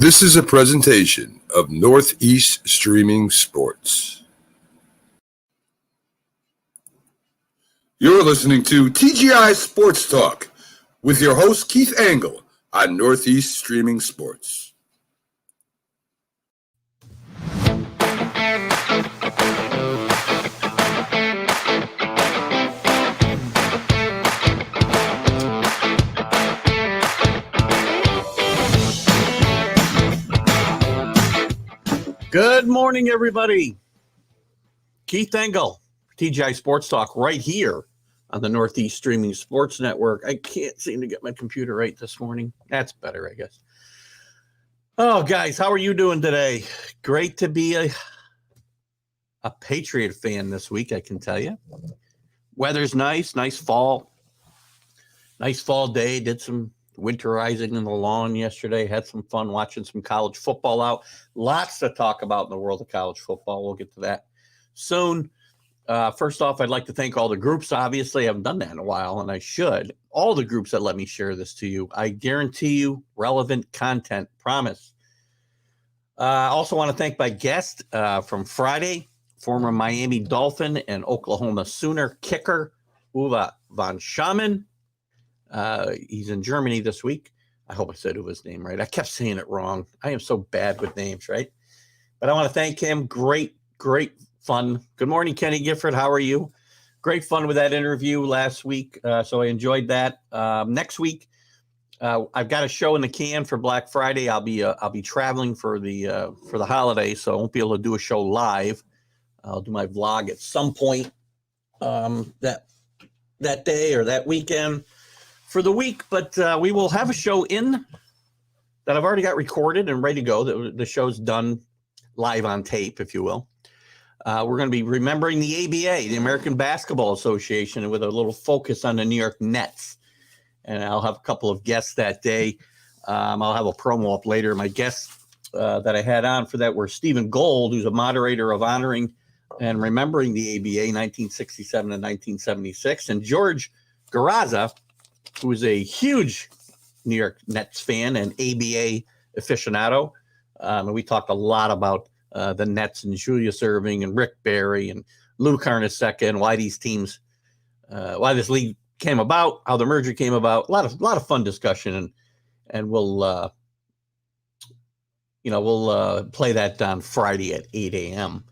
This is a presentation of Northeast Streaming Sports. You're listening to TGI Sports Talk with your host Keith Angle on Northeast Streaming Sports. Good morning, everybody. Keith Engel, TGI Sports Talk, right here on the Northeast Streaming Sports Network. I can't seem to get my computer right this morning. That's better, I guess. Oh, guys, how are you doing today? Great to be a Patriot fan this week, I can tell you. Weather's nice fall day. Did some winterizing in the lawn yesterday. Had some fun watching some college football out. Lots to talk about in the world of college football. We'll get to that soon. First off, I'd like to thank all the groups. Obviously, I haven't done that in a while, and I should. All the groups that let me share this to you. I guarantee you relevant content. Promise. I also want to thank my guest from Friday, former Miami Dolphin and Oklahoma Sooner kicker, Uwe von Schamann. He's in Germany this week. I hope I said his name right. I kept saying it wrong. I am so bad with names, right? But I want to thank him. Great fun. Good morning, Kenny Gifford. How are you? Great fun with that interview last week. So I enjoyed that. Next week, I've got a show in the can for Black Friday. I'll be traveling for the holiday, so I won't be able to do a show live. I'll do my vlog at some point that day or that weekend for the week, but we will have a show in that I've already got recorded and ready to go. The show's done live on tape, if you will. We're going to be remembering the ABA, the American Basketball Association, with a little focus on the New York Nets. And I'll have a couple of guests that day. I'll have a promo up later. My guests that I had on for that were Stephen Gold, who's a moderator of honoring and remembering the ABA 1967 and 1976, and George Garraza, who is a huge New York Nets fan and ABA aficionado. And we talked a lot about the Nets and Julius Erving and Rick Barry and Lou Carnesecca and why these teams, why this league came about, how the merger came about. A lot of fun discussion, and we'll play that on Friday at 8 a.m.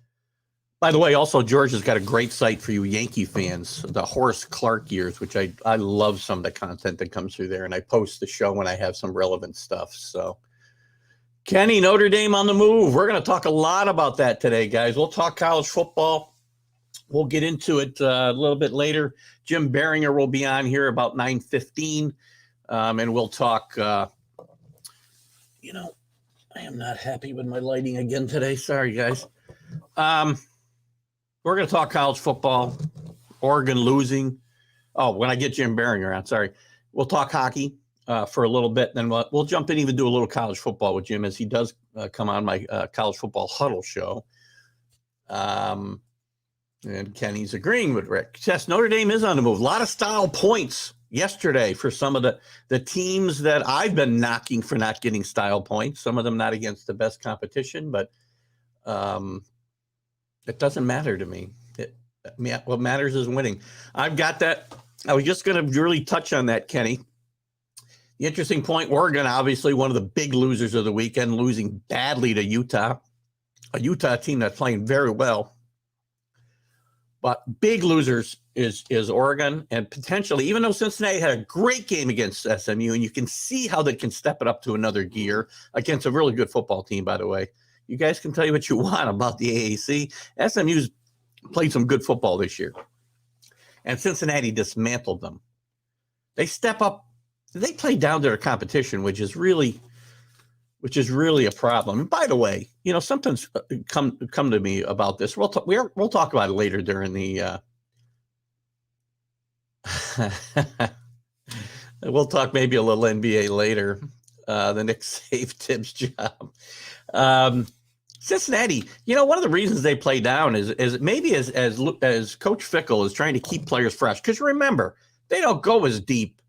By the way, also, George has got a great site for you Yankee fans, the Horace Clark years, which I love some of the content that comes through there, and I post the show when I have some relevant stuff. So, Kenny, Notre Dame on the move. We're going to talk a lot about that today, guys. We'll talk college football. We'll get into it a little bit later. Jim Biringer will be on here about 9:15, and we'll talk. I am not happy with my lighting again today. Sorry, guys. We're going to talk college football, Oregon losing. Oh, when I get Jim Biringer on, sorry. We'll talk hockey for a little bit. Then we'll jump in, even do a little college football with Jim as he does come on my college football huddle show. And Kenny's agreeing with Rick. Yes, Notre Dame is on the move. A lot of style points yesterday for some of the teams that I've been knocking for not getting style points. Some of them not against the best competition, but it doesn't matter to me. What matters is winning. I've got that. I was just going to really touch on that, Kenny. The interesting point, Oregon, obviously one of the big losers of the weekend, losing badly to Utah, a Utah team that's playing very well. But big losers is Oregon, and potentially, even though Cincinnati had a great game against SMU, and you can see how they can step it up to another gear against a really good football team, by the way. You guys can tell you what you want about the AAC. SMU's played some good football this year, and Cincinnati dismantled them. They step up. They play down to their competition, which is really a problem. And by the way, sometimes come to me about this. We'll talk about it later during the. We'll talk maybe a little NBA later. The Nick Safe Tibbs job. Cincinnati, one of the reasons they play down is maybe as Coach Fickle is trying to keep players fresh. Because remember, they don't go as deep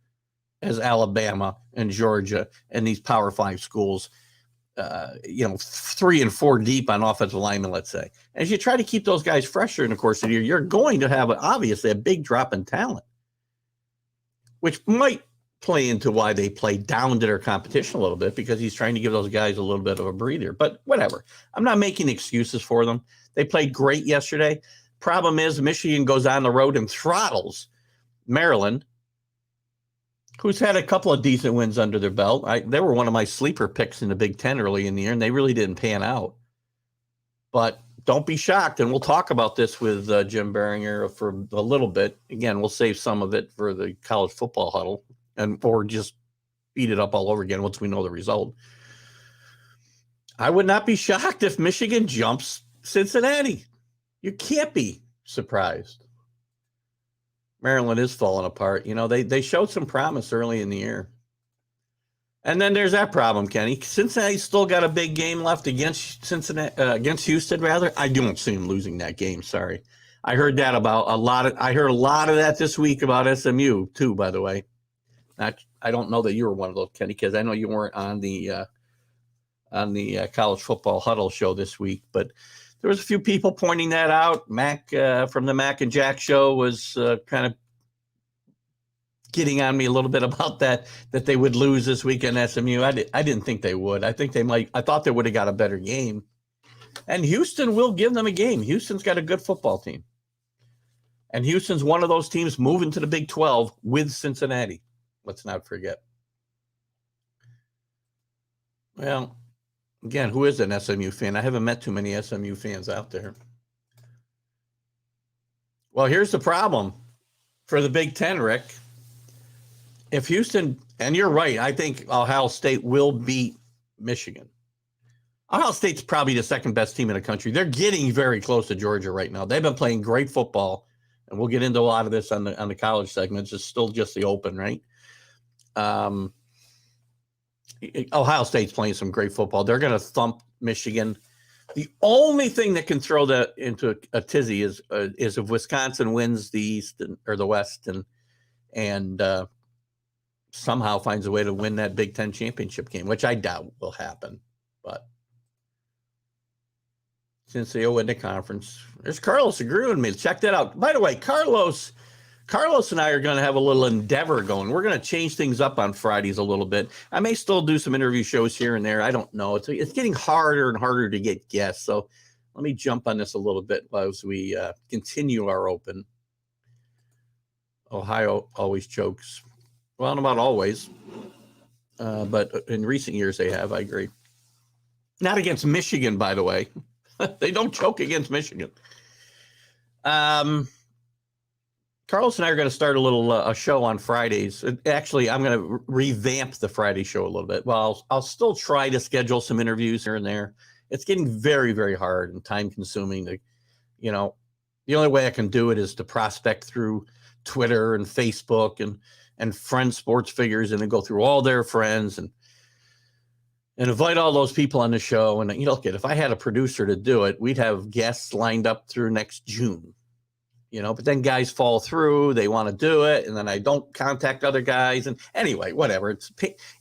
as Alabama and Georgia and these Power 5 schools. 3 and 4 deep on offensive linemen, let's say. And as you try to keep those guys fresher in the course of the year, you're going to have, obviously, a big drop in talent, which might play into why they play down to their competition a little bit, because he's trying to give those guys a little bit of a breather. But whatever. I'm not making excuses for them. They played great yesterday. Problem is, Michigan goes on the road and throttles Maryland, who's had a couple of decent wins under their belt. They were one of my sleeper picks in the Big Ten early in the year, and they really didn't pan out. But don't be shocked, and we'll talk about this with Jim Biringer for a little bit. Again, we'll save some of it for the college football huddle, or just beat it up all over again once we know the result. I would not be shocked if Michigan jumps Cincinnati. You can't be surprised. Maryland is falling apart. They showed some promise early in the year. And then there's that problem, Kenny. Cincinnati's still got a big game left against Houston, rather. I don't see them losing that game, sorry. I heard that I heard a lot of that this week about SMU, too, by the way. I don't know that you were one of those, Kenny, because I know you weren't on the college football huddle show this week, but there was a few people pointing that out. Mac from the Mac and Jack show was kind of getting on me a little bit about that they would lose this weekend SMU. I didn't think they would. I thought they would have got a better game. And Houston will give them a game. Houston's got a good football team. And Houston's one of those teams moving to the Big 12 with Cincinnati. Let's not forget. Well, again, who is an SMU fan? I haven't met too many SMU fans out there. Well, here's the problem for the Big Ten, Rick. If Houston, and you're right, I think Ohio State will beat Michigan. Ohio State's probably the second best team in the country. They're getting very close to Georgia right now. They've been playing great football, and we'll get into a lot of this on the college segments. It's still just the open, right? Ohio State's playing some great football. They're going to thump Michigan. The only thing that can throw that into a tizzy is if Wisconsin wins the East or the West and somehow finds a way to win that Big Ten championship game, which I doubt will happen. But since they win the conference, there's Carlos agreeing with me. Check that out. By the way, Carlos and I are going to have a little endeavor going. We're going to change things up on Fridays a little bit. I may still do some interview shows here and there. I don't know. It's getting harder and harder to get guests. So let me jump on this a little bit as we continue our open. Ohio always chokes. Well, not always. But in recent years they have, I agree. Not against Michigan, by the way. They don't choke against Michigan. Carlos and I are going to start a show on Fridays. Actually, I'm going to revamp the Friday show a little bit. Well, I'll still try to schedule some interviews here and there. It's getting very, very hard and time consuming. The only way I can do it is to prospect through Twitter and Facebook and friend sports figures, and then go through all their friends and invite all those people on the show. And look, if I had a producer to do it, we'd have guests lined up through next June. But then guys fall through, they want to do it, and then I don't contact other guys. And anyway, whatever.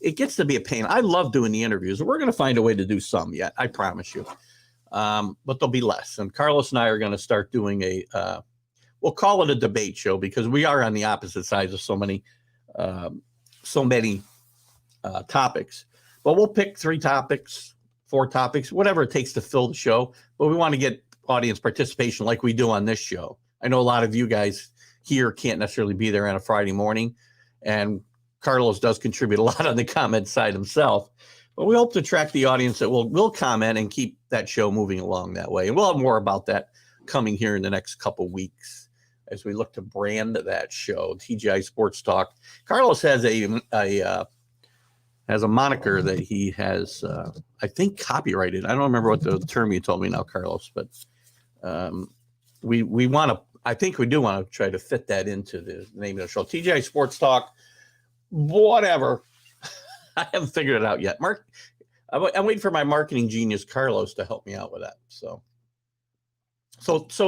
It gets to be a pain. I love doing the interviews. We're going to find a way to do some yet, I promise you. But there'll be less. And Carlos and I are going to start doing we'll call it a debate show, because we are on the opposite sides of so many topics. But we'll pick 3 topics, 4 topics, whatever it takes to fill the show. But we want to get audience participation like we do on this show. I know a lot of you guys here can't necessarily be there on a Friday morning, and Carlos does contribute a lot on the comment side himself. But we hope to attract the audience that will comment and keep that show moving along that way. And we'll have more about that coming here in the next couple weeks as we look to brand that show, TGI Sports Talk. Carlos has a moniker that he has, I think, copyrighted. I don't remember what the term you told me now, Carlos, but we want to. I think we do want to try to fit that into the name of the show. TGI Sports Talk, whatever. I haven't figured it out yet. I'm waiting for my marketing genius, Carlos, to help me out with that. So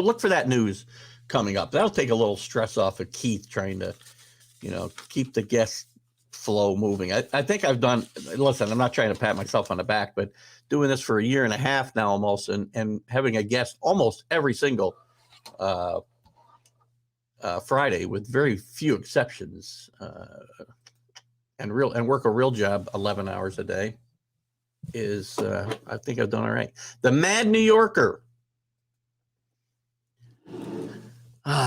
look for that news coming up. That'll take a little stress off of Keith trying to, keep the guests flow moving. I think I've done, listen, I'm not trying to pat myself on the back, but doing this for a year and a half now almost, and having a guest almost every single Friday with very few exceptions, and work a real job 11 hours a day is, I think I've done all right. The Mad New Yorker.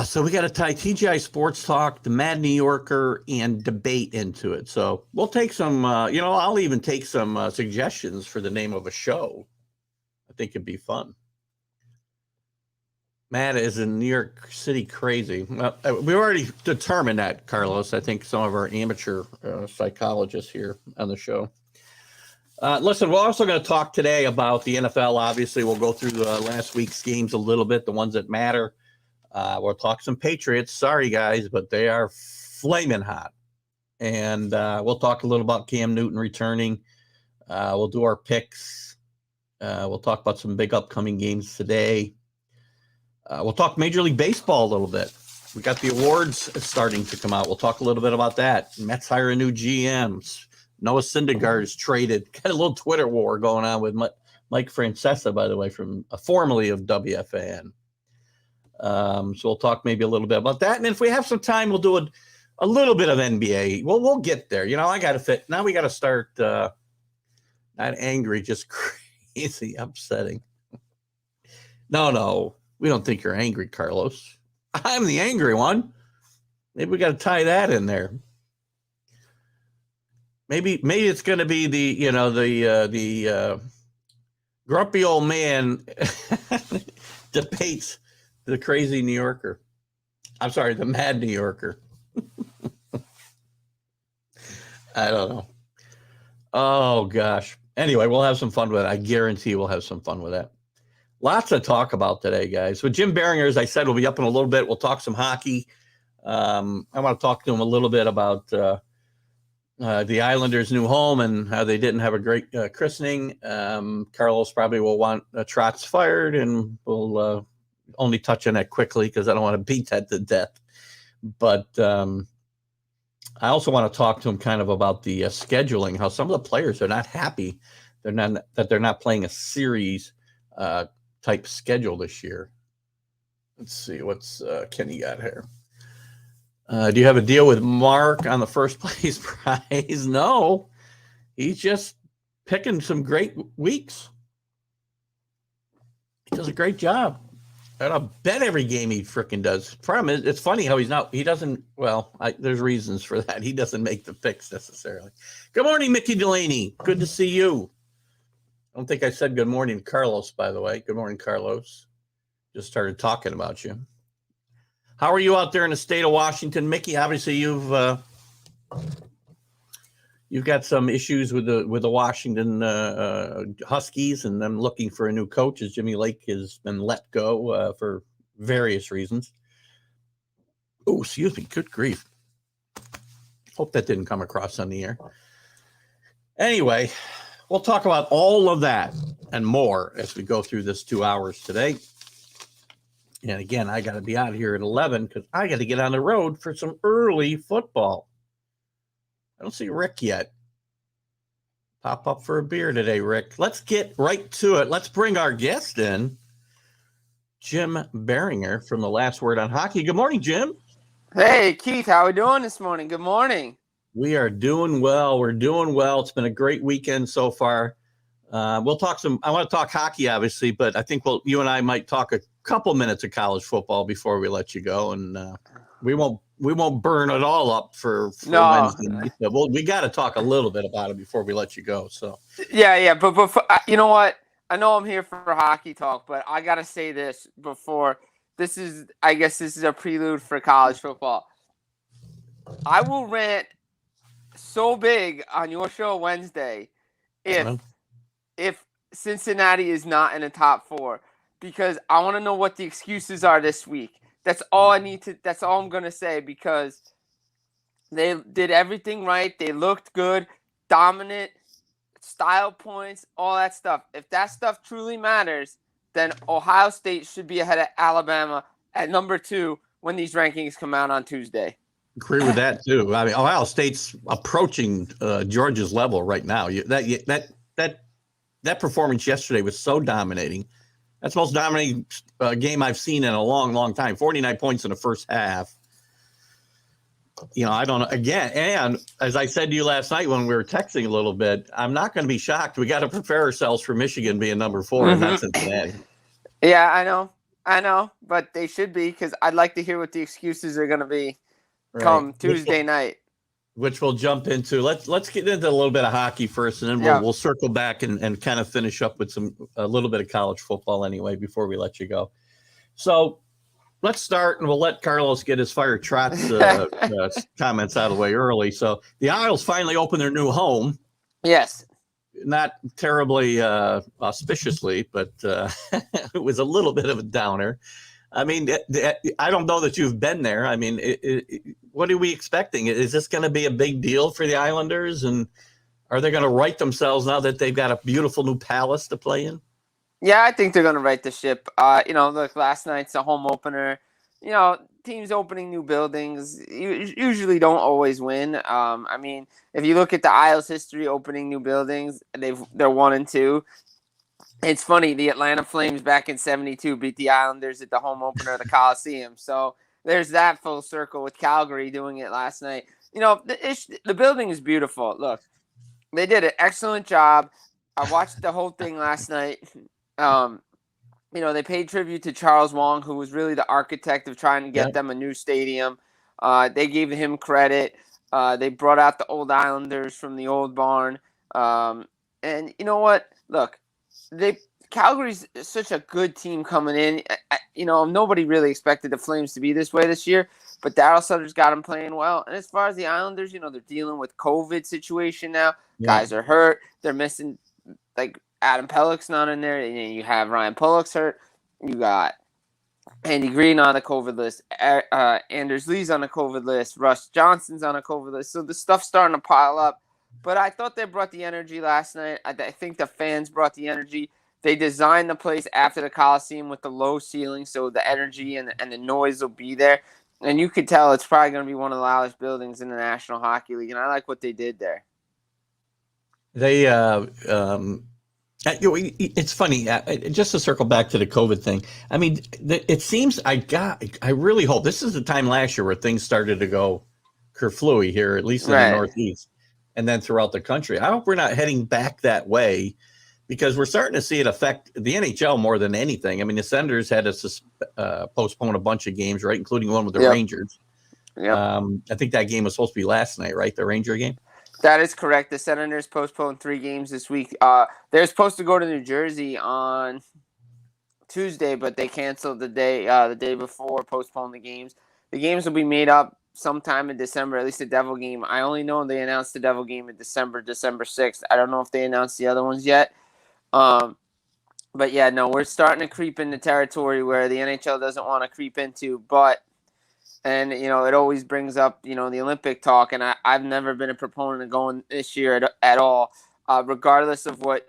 So we got to tie TGI Sports Talk, the Mad New Yorker, and debate into it. So we'll take some, I'll even take some suggestions for the name of a show. I think it'd be fun. Matt is in New York City crazy. Well, we already determined that, Carlos. I think some of our amateur psychologists here on the show. Listen, we're also going to talk today about the NFL. Obviously, we'll go through last week's games a little bit, the ones that matter. We'll talk some Patriots. Sorry, guys, but they are flaming hot. And we'll talk a little about Cam Newton returning. We'll do our picks. We'll talk about some big upcoming games today. We'll talk Major League Baseball a little bit. We got the awards starting to come out. We'll talk a little bit about that. Mets hire a new GM. Noah Syndergaard is traded. Got a little Twitter war going on with Mike Francesa, by the way, from formerly of WFAN. So we'll talk maybe a little bit about that. And if we have some time, we'll do a little bit of NBA. We'll get there. I got to fit. Now we got to start not angry, just crazy, upsetting. No, we don't think you're angry, Carlos. I'm the angry one. Maybe we got to tie that in there. Maybe it's going to be the grumpy old man debates the crazy New Yorker. I'm sorry, the Mad New Yorker. I don't know. Oh, gosh. Anyway, we'll have some fun with it. I guarantee we'll have some fun with that. Lots to talk about today, guys. So Jim Biringer, as I said, will be up in a little bit. We'll talk some hockey. I want to talk to him a little bit about the Islanders' new home and how they didn't have a great christening. Carlos probably will want Trotz fired, and we'll only touch on that quickly because I don't want to beat that to death. But I also want to talk to him kind of about the scheduling, how some of the players are not happy that they're not playing a series type schedule this year. Let's see, what's Kenny got here? Do you have a deal with Mark on the first place prize? No, he's just picking some great weeks. He does a great job. And I'll bet every game he freaking does. Problem is, it's funny how there's reasons for that. He doesn't make the picks necessarily. Good morning, Mickey Delaney. Good to see you. I don't think I said good morning to Carlos, by the way. Good morning, Carlos. Just started talking about you. How are you out there in the state of Washington, Mickey? Obviously, you've got some issues with the Washington Huskies, and them looking for a new coach as Jimmy Lake has been let go for various reasons. Oh, excuse me. Good grief. Hope that didn't come across on the air. Anyway, we'll talk about all of that and more as we go through this 2 hours today. And again, I got to be out of here at 11 because I got to get on the road for some early football. I don't see Rick yet. Pop up for a beer today, Rick. Let's get right to it. Let's bring our guest in, Jim Biringer from The Last Word on Hockey. Good morning, Jim. Hey, Keith. How are we doing this morning? Good morning. We are doing well. We're doing well. It's been a great weekend so far. We'll talk I want to talk hockey, obviously, but I think you and I might talk a couple minutes of college football before we let you go, and we won't burn it all up for Wednesday night. We got to talk a little bit about it before we let you go. So yeah, but you know what? I know I'm here for hockey talk, but I gotta say this before. I guess this is a prelude for college football. I will rant so big on your show Wednesday if Cincinnati is not in the top 4, because I want to know what the excuses are this week. That's all that's all I'm going to say, because they did everything right. They looked good, dominant, style points, all that stuff. If that stuff truly matters, then Ohio State should be ahead of Alabama at number 2 when these rankings come out on Tuesday. Agree with that too. I mean, Ohio State's approaching Georgia's level right now. That performance yesterday was so dominating. That's the most dominating game I've seen in a long, long time. 49 points in the first half. I don't know. Again, and as I said to you last night when we were texting a little bit, I'm not going to be shocked. We got to prepare ourselves for Michigan being number 4 and not Cincinnati. Yeah, I know, but they should be, because I'd like to hear what the excuses are going to be come Tuesday night. Which we'll jump into. Let's get into a little bit of hockey first, and then we'll circle back and kind of finish up with a little bit of college football anyway before we let you go. So let's start, and we'll let Carlos get his fire trots comments out of the way early. So the Isles finally opened their new home. Yes. Not terribly auspiciously, but it was a little bit of a downer. I mean, I don't know that you've been there. I mean, what are we expecting? Is this going to be a big deal for the Islanders? And are they going to right themselves now that they've got a beautiful new palace to play in? Yeah, I think they're going to right the ship. Look, last night's a home opener. Teams opening new buildings usually don't always win. I mean, if you look at the Isles' history opening new buildings, they're 1-2. It's funny, the Atlanta Flames back in '72 beat the Islanders at the home opener of the Coliseum. So there's that full circle with Calgary doing it last night. The building is beautiful. Look, they did an excellent job. I watched the whole thing last night. They paid tribute to Charles Wong, who was really the architect of trying to get them a new stadium. They gave him credit. They brought out the old Islanders from the old barn. And you know what? Look, Calgary's such a good team coming in. Nobody really expected the Flames to be this way this year, but Darryl Sutter's got them playing well. And as far as the Islanders, they're dealing with COVID situation now. Yeah. Guys are hurt. They're missing, like, Adam Pellick's not in there. And you have Ryan Pulock's hurt. You got Andy Green on the COVID list. Anders Lee's on the COVID list. Russ Johnson's on the COVID list. So the stuff's starting to pile up. But I thought they brought the energy last night. I think the fans brought the energy. They designed the place after the Coliseum with the low ceiling, so the energy and the noise will be there. And you could tell it's probably going to be one of the loudest buildings in the National Hockey League. And I like what they did there. They, it's funny. Just to circle back to the COVID thing. I mean, it seems I really hope this is the time last year where things started to go kerflooey here, at least in the Northeast. And then throughout the country. I hope we're not heading back that way, because we're starting to see it affect the NHL more than anything. I mean, the Senators had to postpone a bunch of games, right, including one with the Rangers. Yeah. I think that game was supposed to be last night, right, the Ranger game? That is correct. The Senators postponed 3 games this week. They're supposed to go to New Jersey on Tuesday, but they canceled the day before, postponed the games. The games will be made up sometime in December, at least the Devil game. I only know they announced the Devil game in December 6th. I don't know if they announced the other ones yet. But yeah, no, we're starting to creep into territory where the NHL doesn't want to creep into. And it always brings up, the Olympic talk. And I've never been a proponent of going this year at all, regardless of what,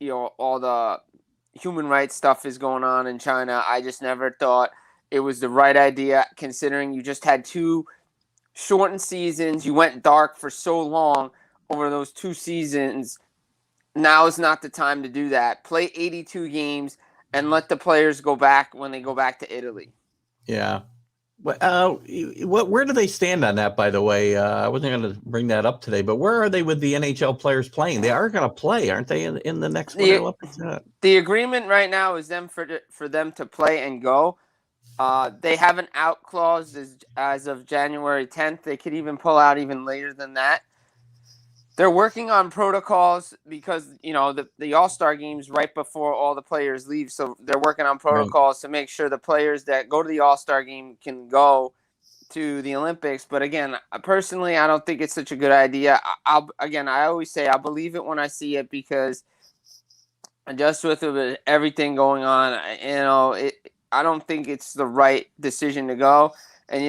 all the human rights stuff is going on in China. I just never thought it was the right idea, considering you just had 2 shortened seasons. You went dark for so long over those 2 seasons. Now is not the time to do that. Play 82 games and let the players go back when they go back to Italy. Yeah. Where do they stand on that, by the way? I wasn't going to bring that up today, but where are they with the NHL players playing? They are going to play, aren't they, in the next Winter Olympics? The agreement right now is for them to play and go. They have an out clause as of January 10th. They could even pull out even later than that. They're working on protocols because, the All-Star game's right before all the players leave. So they're working on protocols to make sure the players that go to the All-Star game can go to the Olympics. But again, personally, I don't think it's such a good idea. I always say I believe it when I see it, because just with everything going on, I don't think it's the right decision to go. And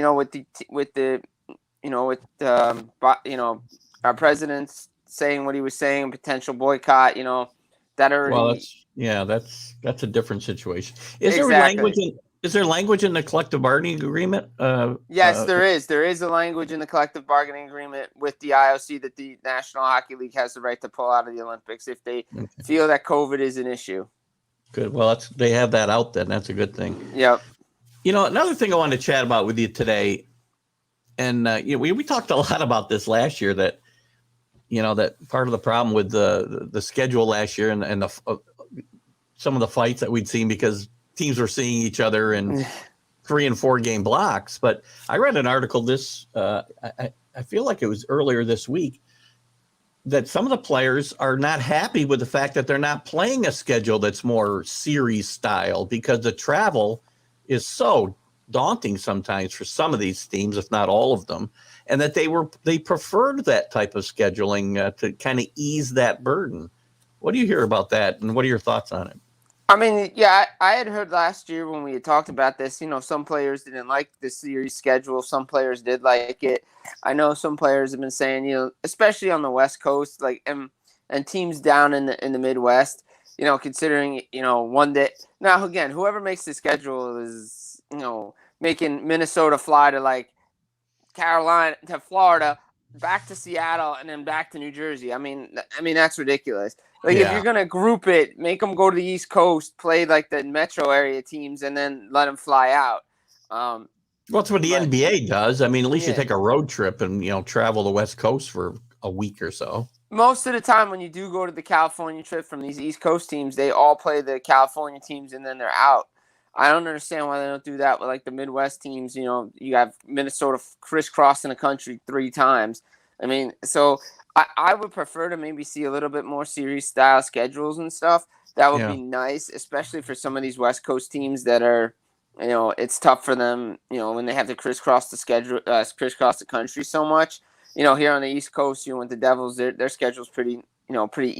our president's saying what he was saying, potential boycott, that already. Well, that's a different situation. Is there language Is there language in the collective bargaining agreement? Yes, there is. There is a language in the collective bargaining agreement with the IOC that the National Hockey League has the right to pull out of the Olympics if they feel that COVID is an issue. Good. Well, they have that out then. That's a good thing. Yep. Another thing I wanted to chat about with you today, and we talked a lot about this last year, that that part of the problem with the schedule last year and some of the fights that we'd seen because teams were seeing each other in 3 and 4 game blocks. But I read an article I feel like it was earlier this week, that some of the players are not happy with the fact that they're not playing a schedule that's more series style because the travel is so daunting sometimes for some of these teams, if not all of them, and that they preferred that type of scheduling to kind of ease that burden. What do you hear about that, and what are your thoughts on it? I mean, yeah, I had heard last year when we had talked about this, some players didn't like the series schedule. Some players did like it. I know some players have been saying, especially on the West Coast, like, and teams down in the Midwest, considering, one day. Now, again, whoever makes the schedule is, making Minnesota fly to, like, Carolina, to Florida, back to Seattle, and then back to New Jersey. I mean, that's ridiculous. Like, if you're going to group it, make them go to the East Coast, play like the metro area teams, and then let them fly out. Well, that's what the NBA does. I mean, at least you take a road trip and, travel the West Coast for a week or so. Most of the time when you do go to the California trip from these East Coast teams, they all play the California teams and then they're out. I don't understand why they don't do that with, like, the Midwest teams. You have Minnesota crisscrossing the country 3 times. I mean, so I would prefer to maybe see a little bit more series style schedules and stuff. That would be nice, especially for some of these West Coast teams that are, it's tough for them, when they have to crisscross the country so much. Here on the East Coast, with the Devils, their schedule's pretty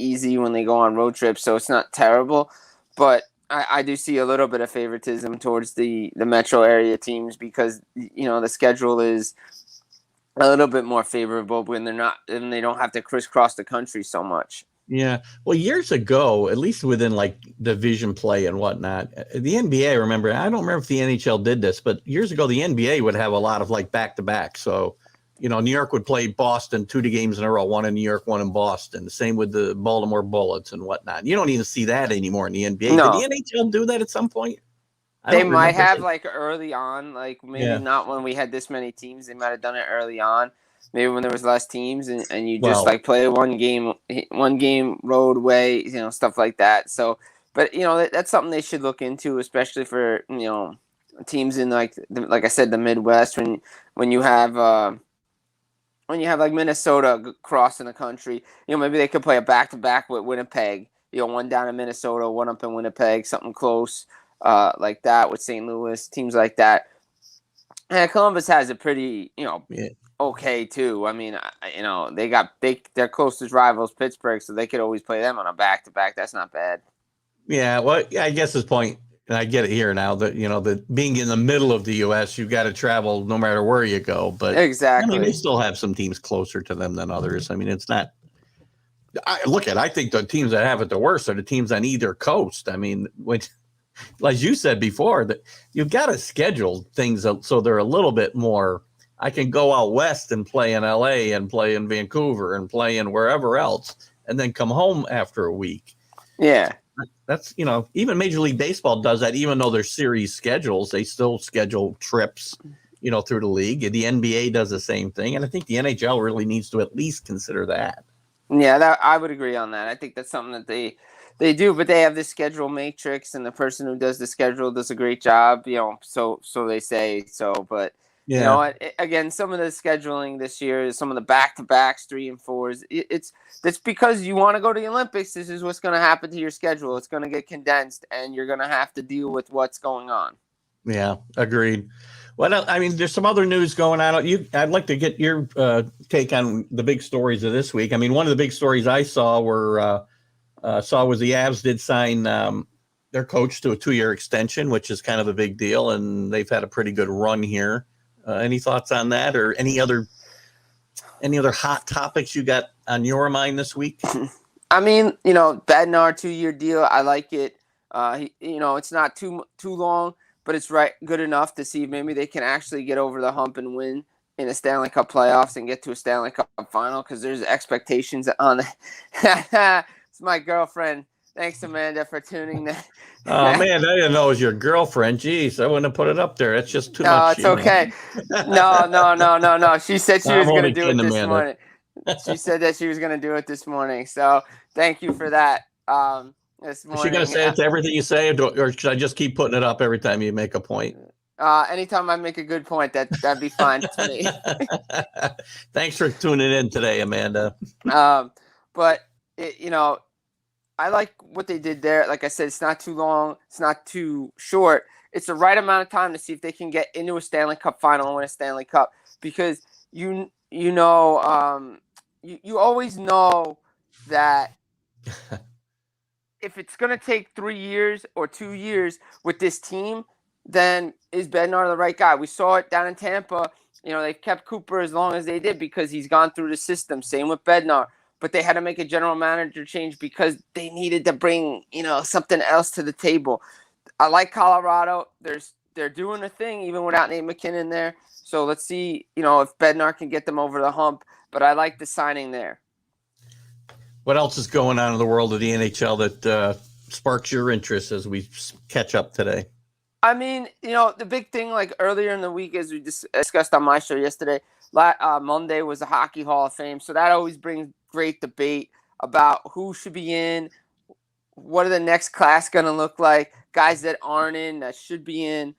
easy when they go on road trips, so it's not terrible. But I do see a little bit of favoritism towards the metro area teams because, the schedule is a little bit more favorable when they don't have to crisscross the country so much. Yeah. Well, years ago, at least within like division play and whatnot, the NBA, I don't remember if the NHL did this, but years ago, the NBA would have a lot of like back-to-back. So, New York would play Boston 2 games in a row, 1 in New York, 1 in Boston. The same with the Baltimore Bullets and whatnot. You don't even see that anymore in the NBA. No. Did the NHL do that at some point? They might have, like, early on, like maybe not when we had this many teams. They might have done it early on. Maybe when there was less teams and you just like play one game road way, stuff like that. So, but that's something they should look into, especially for teams in like I said, the Midwest when you have like Minnesota crossing the country. Maybe they could play a back-to-back with Winnipeg. 1 down in Minnesota, 1 up in Winnipeg, something close. Like that with St. Louis, teams like that. And Columbus has a pretty, okay too. I mean, their closest rivals, Pittsburgh, so they could always play them on a back-to-back. That's not bad. Yeah, well, I guess his point, and I get it here now, that, that being in the middle of the U.S., you've got to travel no matter where you go. But exactly, they still have some teams closer to them than others. I mean, it's not. I think the teams that have it the worst are the teams on either coast. I mean, as you said before, that you've got to schedule things so they're a little bit more. I can go out west and play in LA and play in Vancouver and play in wherever else, and then come home after a week. Yeah, that's even Major League Baseball does that. Even though they're series schedules, they still schedule trips, through the league. The NBA does the same thing, and I think the NHL really needs to at least consider that. Yeah, I would agree on that. I think that's something that they do, but they have this schedule matrix, and the person who does the schedule does a great job, so they say so. But, again, some of the scheduling this year, some of the back-to-backs, 3 and 4s, it's because you want to go to the Olympics. This is what's going to happen to your schedule. It's going to get condensed, and you're going to have to deal with what's going on. Yeah, agreed. Well, I mean, there's some other news going on. I'd like to get your take on the big stories of this week. I mean, one of the big stories I saw was the Avs did sign their coach to a 2-year extension, which is kind of a big deal, and they've had a pretty good run here. Any thoughts on that, or any other hot topics you got on your mind this week? I mean, Bednar 2-year deal. I like it. It's not too long. but it's good enough to see if maybe they can actually get over the hump and win in a Stanley Cup playoffs and get to a Stanley Cup final, because there's expectations on it's my girlfriend. Thanks, Amanda, for tuning in. Oh, man, I didn't know it was your girlfriend. Jeez, I wouldn't have put it up there. It's just too No, much. it's okay. No. She said she was going to do it this morning. She said that she was going to do it this morning. So thank you for that. This morning. Is she going to say it to everything you say, or should I just keep putting it up every time you make a point? Anytime I make a good point, that'd be fine to me. Thanks for tuning in today, Amanda. But I like what they did there. Like I said, it's not too long. It's not too short. It's the right amount of time to see if they can get into a Stanley Cup final and win a Stanley Cup, because you always know that if it's going to take 3 years or 2 years with this team, then is Bednar the right guy? We saw it down in Tampa. They kept Cooper as long as they did because he's gone through the system. Same with Bednar. But they had to make a general manager change because they needed to bring, something else to the table. I like Colorado. They're doing a thing even without Nate McKinnon there. So let's see, if Bednar can get them over the hump. But I like the signing there. What else is going on in the world of the NHL that sparks your interest as we catch up today? I mean, the big thing, like earlier in the week, as we discussed on my show yesterday, Monday was the Hockey Hall of Fame. So that always brings great debate about who should be in, what are the next class going to look like, guys that aren't in, that should be in.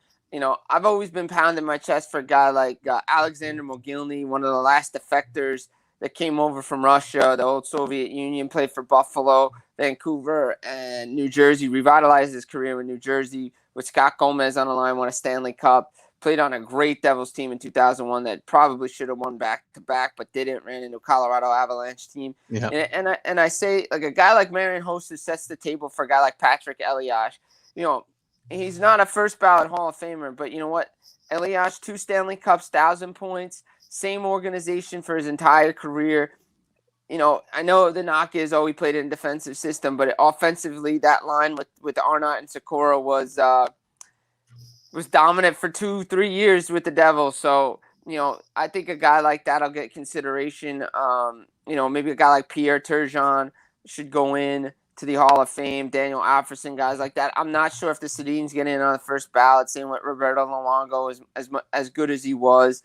I've always been pounding my chest for a guy like Alexander Mogilny, one of the last defectors that came over from Russia, the old Soviet Union, played for Buffalo, Vancouver, and New Jersey, revitalized his career in New Jersey with Scott Gomez on the line, won a Stanley Cup, played on a great Devils team in 2001 that probably should have won back-to-back but didn't, ran into a Colorado Avalanche team. Yeah. And I say, like, a guy like Marian Hossa sets the table for a guy like Patrick Elias. He's not a first-ballot Hall of Famer, but you know what? Elias, 2 Stanley Cups, 1,000 points, same organization for his entire career. I know the knock is, he played in a defensive system, but offensively, that line with Arnott and Sikora was dominant for 2-3 years with the Devils. So, I think a guy like that will get consideration. Maybe a guy like Pierre Turgeon should go in to the Hall of Fame. Daniel Alfredsson, guys like that. I'm not sure if the Sedins get in on the first ballot. Same with Roberto Luongo, as good as he was.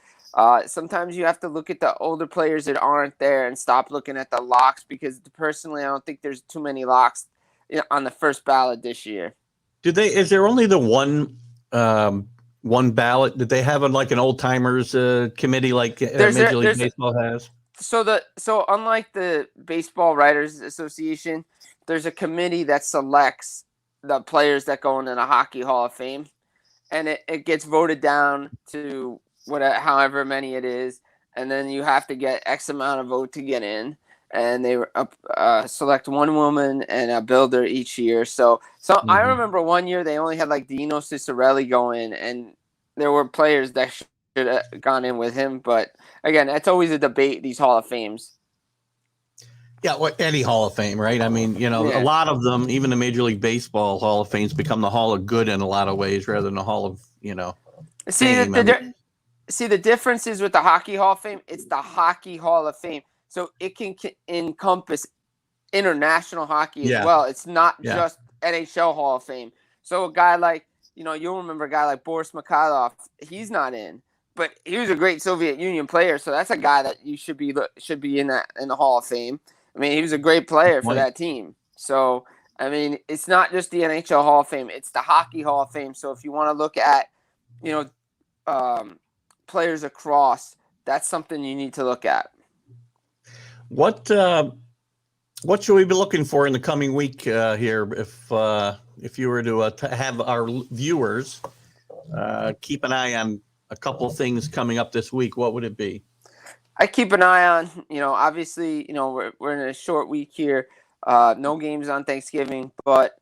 Sometimes you have to look at the older players that aren't there and stop looking at the locks, because personally, I don't think there's too many locks on the first ballot this year. Is there only the one ballot? Did they have like an old timers committee like Major League Baseball has? So unlike the Baseball Writers Association, there's a committee that selects the players that go into the Hockey Hall of Fame, and it gets voted down to however many it is, and then you have to get X amount of vote to get in, and they select one woman and a builder each year. So I remember one year they only had like Dino Ciccarelli go in, and there were players that should have gone in with him. But again, that's always a debate, these Hall of Fames. Yeah, any Hall of Fame, right? I mean, a lot of them, even the Major League Baseball Hall of Fames, become the Hall of Good in a lot of ways rather than the Hall of, fame. See, the difference is with the Hockey Hall of Fame, it's the Hockey Hall of Fame. So it can encompass international hockey as well. It's not just NHL Hall of Fame. So a guy like, you'll remember a guy like Boris Mikhailov, he's not in, but he was a great Soviet Union player. So that's a guy that you should be in the Hall of Fame. I mean, he was a great player for that team. So, I mean, it's not just the NHL Hall of Fame, it's the Hockey Hall of Fame. So if you want to look at, players across, that's something you need to look at. What should we be looking for in the coming week here? If you were to have our viewers keep an eye on a couple of things coming up this week, what would it be? I keep an eye on, obviously, we're in a short week here. No games on Thanksgiving, but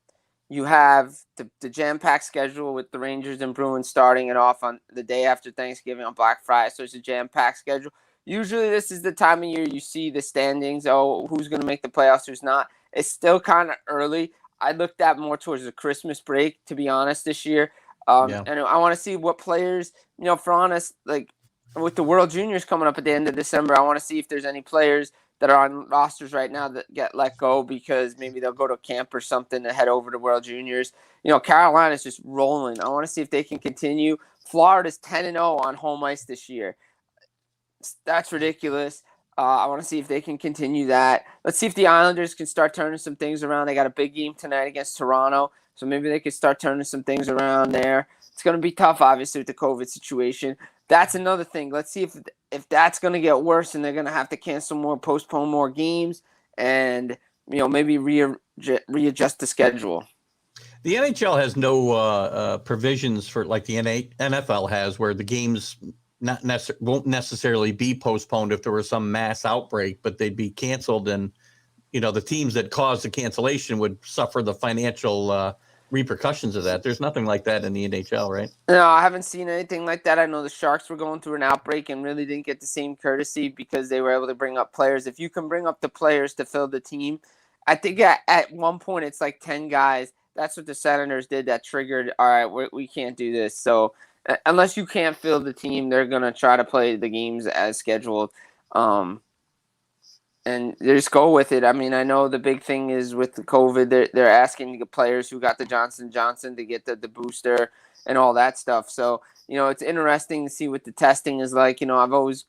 you have the jam-packed schedule with the Rangers and Bruins starting it off on the day after Thanksgiving on Black Friday. So it's a jam-packed schedule. Usually this is the time of year you see the standings. Oh, who's going to make the playoffs, who's not. It's still kind of early. I looked at more towards the Christmas break, to be honest, this year. And I want to see what players, for honest, like with the World Juniors coming up at the end of December, I want to see if there's any players that are on rosters right now that get let go because maybe they'll go to camp or something to head over to World Juniors. Carolina's just rolling. I want to see if they can continue. Florida's 10-0 on home ice this year. That's ridiculous. I want to see if they can continue that. Let's see if the Islanders can start turning some things around. They got a big game tonight against Toronto, so maybe they can start turning some things around there. It's going to be tough, obviously, with the COVID situation. That's another thing. Let's see if that's going to get worse and they're going to have to cancel more, postpone more games, and maybe readjust the schedule. The NHL has no provisions for like the NFL has, where the games won't necessarily be postponed if there was some mass outbreak, but they'd be canceled, and the teams that caused the cancellation would suffer the financial repercussions of that. There's nothing like that in the NHL, right? No, I haven't seen anything like that. I know the Sharks were going through an outbreak and really didn't get the same courtesy because they were able to bring up players. If you can bring up the players to fill the team, I think at one point it's like 10 guys. That's what the Senators did that triggered, all right, we can't do this. So unless you can't fill the team, they're going to try to play the games as scheduled. And they just go with it. I mean, I know the big thing is with the COVID, they're asking the players who got the Johnson & Johnson to get the booster and all that stuff. So, it's interesting to see what the testing is like. I've always,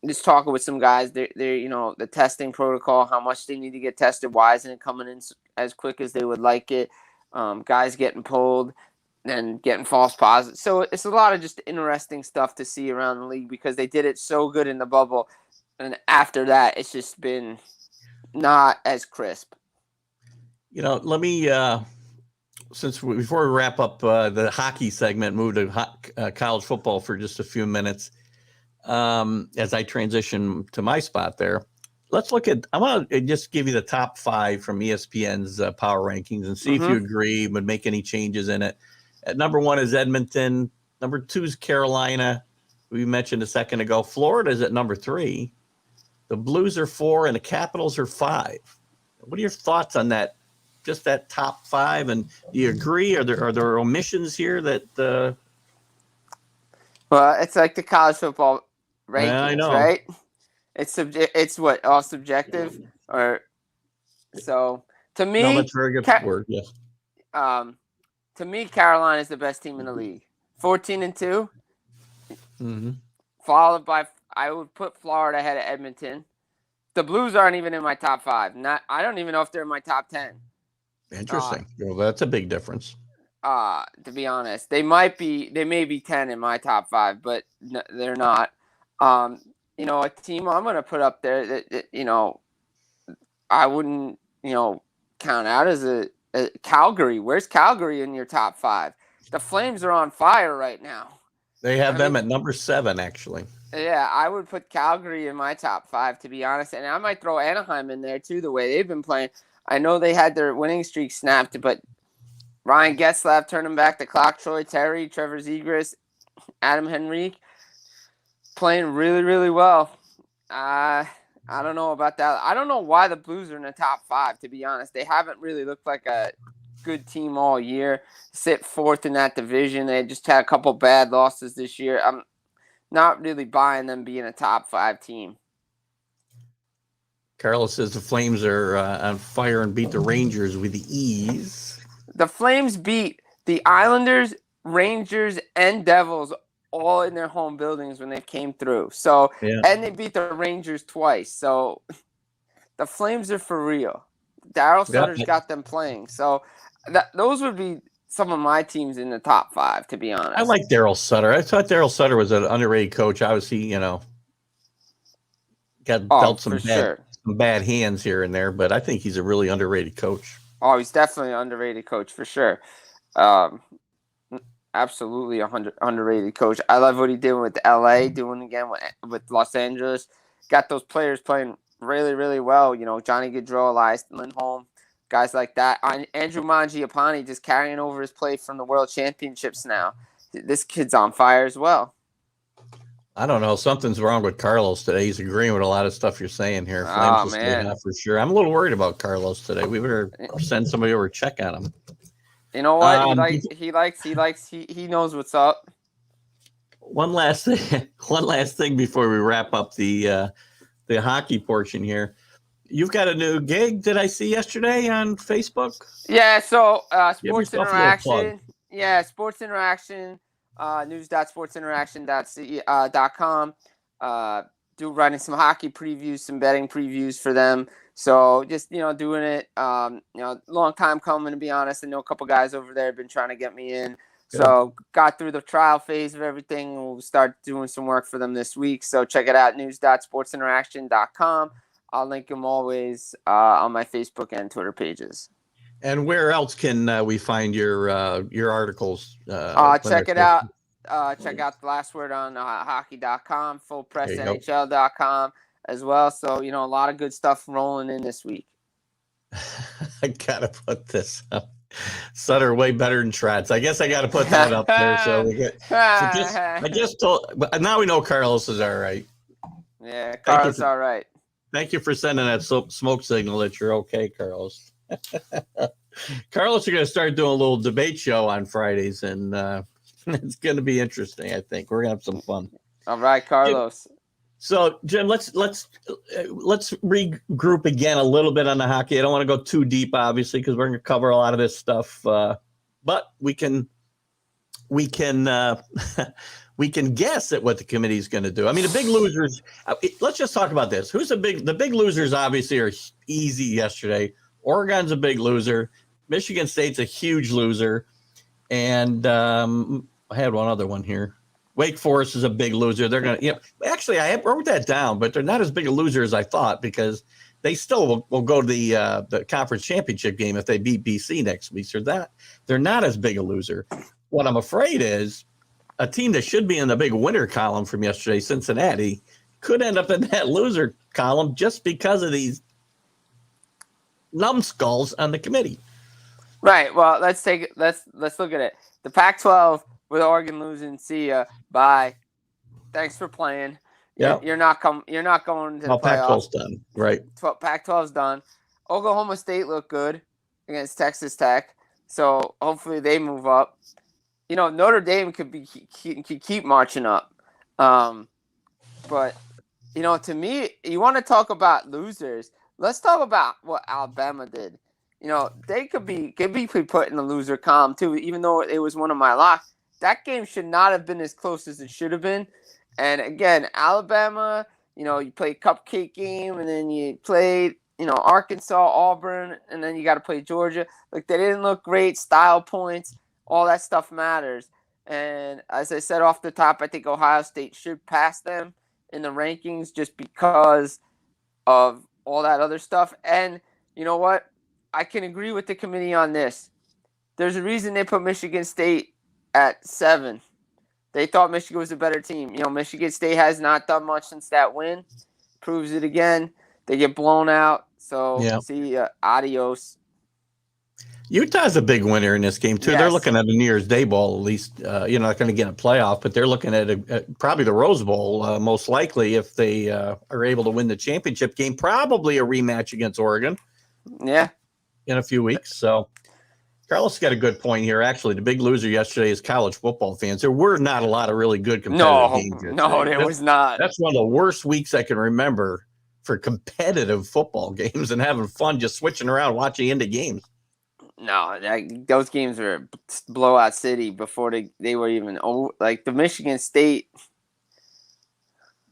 just talking with some guys, they're the testing protocol, how much they need to get tested, why isn't it coming in as quick as they would like it, guys getting pulled and getting false positives. So it's a lot of just interesting stuff to see around the league because they did it so good in the bubble. And after that, it's just been not as crisp. Let me, before we wrap up the hockey segment, move to college football for just a few minutes as I transition to my spot there. Let's look at, I want to just give you the top 5 from ESPN's power rankings and see if you agree, would make any changes in it. At number 1 is Edmonton. Number 2 is Carolina. We mentioned a second ago. Florida is at number 3. The Blues are 4 and the Capitals are 5. What are your thoughts on that? Just that top 5, and do you agree? Are there omissions here that? Well, it's like the college football rankings, right? It's what, all subjective, or so to me. No, that's a very good word. Yes. To me, Carolina is the best team in the league. 14-2. Followed by, I would put Florida ahead of Edmonton. The Blues aren't even in my top 5. I don't even know if they're in my top 10. Interesting. Well, that's a big difference. To be honest, they may be 10 in my top 5, but they're not. A team I'm going to put up there that I wouldn't, count out as a Calgary. Where's Calgary in your top 5? The Flames are on fire right now. They have them at number 7, actually. Yeah, I would put Calgary in my top 5, to be honest. And I might throw Anaheim in there, too, the way they've been playing. I know they had their winning streak snapped, but Ryan Getzlaf turning back the clock, Troy Terry, Trevor Zegras, Adam Henrique, playing really, really well. I don't know about that. I don't know why the Blues are in the top 5, to be honest. They haven't really looked like a good team all year. Sit 4th in that division. They just had a couple bad losses this year. I'm not really buying them being a top 5 team. Carlos says the Flames are on fire and beat the Rangers with ease. The Flames beat the Islanders, Rangers, and Devils all in their home buildings when they came through. So, and they beat the Rangers twice. So, the Flames are for real. Daryl Sutter's got them playing. So, those would be some of my teams in the top 5, to be honest. I like Daryl Sutter. I thought Daryl Sutter was an underrated coach. Obviously, got dealt some bad hands here and there, but I think he's a really underrated coach. Oh, he's definitely an underrated coach for sure. Absolutely underrated coach. I love what he did with LA, doing again with Los Angeles. Got those players playing really, really well. Johnny Gaudreau, Elias Lindholm, guys like that. Andrew Mangiapane just carrying over his play from the World Championships now. This kid's on fire as well. I don't know. Something's wrong with Carlos today. He's agreeing with a lot of stuff you're saying here. Oh, man. For sure. I'm a little worried about Carlos today. We better send somebody over to check on him. You know what? He knows what's up. One last thing before we wrap up the hockey portion here. You've got a new gig that I see yesterday on Facebook. Yeah, so Give Sports yourself a little plug. Interaction. Yeah, Sports Interaction, news.sportsinteraction.com. Writing some hockey previews, some betting previews for them. So just, doing it, long time coming, to be honest. I know a couple guys over there have been trying to get me in. Good. So got through the trial phase of everything. We'll start doing some work for them this week. So check it out, news.sportsinteraction.com. I'll link them always on my Facebook and Twitter pages. And where else can we find your articles? Check it out. Check out The Last Word on hockey.com, fullpressnhl.com as well. So, a lot of good stuff rolling in this week. I got to put this up. Sutter way better than Trotz. I guess I got to put that up there. So I just told, but now we know Carlos is all right. Yeah, Carlos all right. Thank you for sending that smoke signal that you're okay, Carlos. Carlos, you're going to start doing a little debate show on Fridays, and it's going to be interesting. I think we're going to have some fun. All right, Carlos. So, Jim, let's regroup again a little bit on the hockey. I don't want to go too deep, obviously, because we're going to cover a lot of this stuff. But we can we can guess at what the committee is going to do. I mean, the big losers. Let's just talk about this. The big losers? Obviously, are easy yesterday. Oregon's a big loser. Michigan State's a huge loser, and I had one other one here. Wake Forest is a big loser. They're going to, actually, I wrote that down, but they're not as big a loser as I thought because they still will go to the conference championship game if they beat BC next week. So they're not as big a loser. What I'm afraid is a team that should be in the big winner column from yesterday, Cincinnati, could end up in that loser column just because of these numbskulls on the committee. Right. Well, let's look at it. The Pac-12 with Oregon losing. See ya. Bye. Thanks for playing. Yeah. You're not going to the playoffs. Pac-12's done. Right. Pac-12's done. Oklahoma State looked good against Texas Tech, so hopefully they move up. Notre Dame could keep marching up. But to me, you want to talk about losers. Let's talk about what Alabama did. They could be put in the loser column too, even though it was one of my locks. That game should not have been as close as it should have been. And again, Alabama, you played cupcake game, and then you played, Arkansas, Auburn, and then you got to play Georgia. Like, they didn't look great. Style points, all that stuff matters. And as I said off the top, I think Ohio State should pass them in the rankings just because of all that other stuff. And you know what? I can agree with the committee on this. There's a reason they put Michigan State at 7. They thought Michigan was a better team. Michigan State has not done much since that win. Proves it again. They get blown out. So, See ya. Adios. Utah's a big winner in this game, too. Yes. They're looking at a New Year's Day Bowl, at least. You're not going to get a playoff, but they're looking at probably the Rose Bowl, most likely, if they are able to win the championship game. Probably a rematch against Oregon. Yeah. In a few weeks. So, Carlos got a good point here. Actually, the big loser yesterday is college football fans. There were not a lot of really good competitive games yesterday. No, there was not. That's one of the worst weeks I can remember for competitive football games and having fun just switching around watching into games. No, those games were blowout city before they were even over. Like the Michigan State.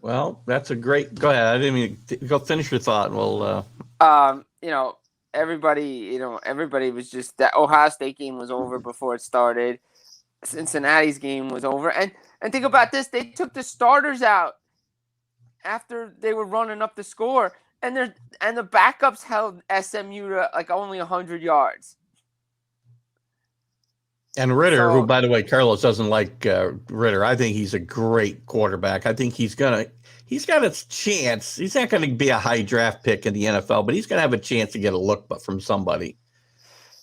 Well, that's a great. Go ahead. I didn't mean go finish your thought. Well, everybody was just that Ohio State game was over before it started. Cincinnati's game was over. And think about this. They took the starters out after they were running up the score. And the backups held SMU to like only 100 yards. And Ritter, who, by the way, Carlos doesn't like Ritter. I think he's a great quarterback. I think he's got a chance. He's not going to be a high draft pick in the NFL, but he's going to have a chance to get a look from somebody.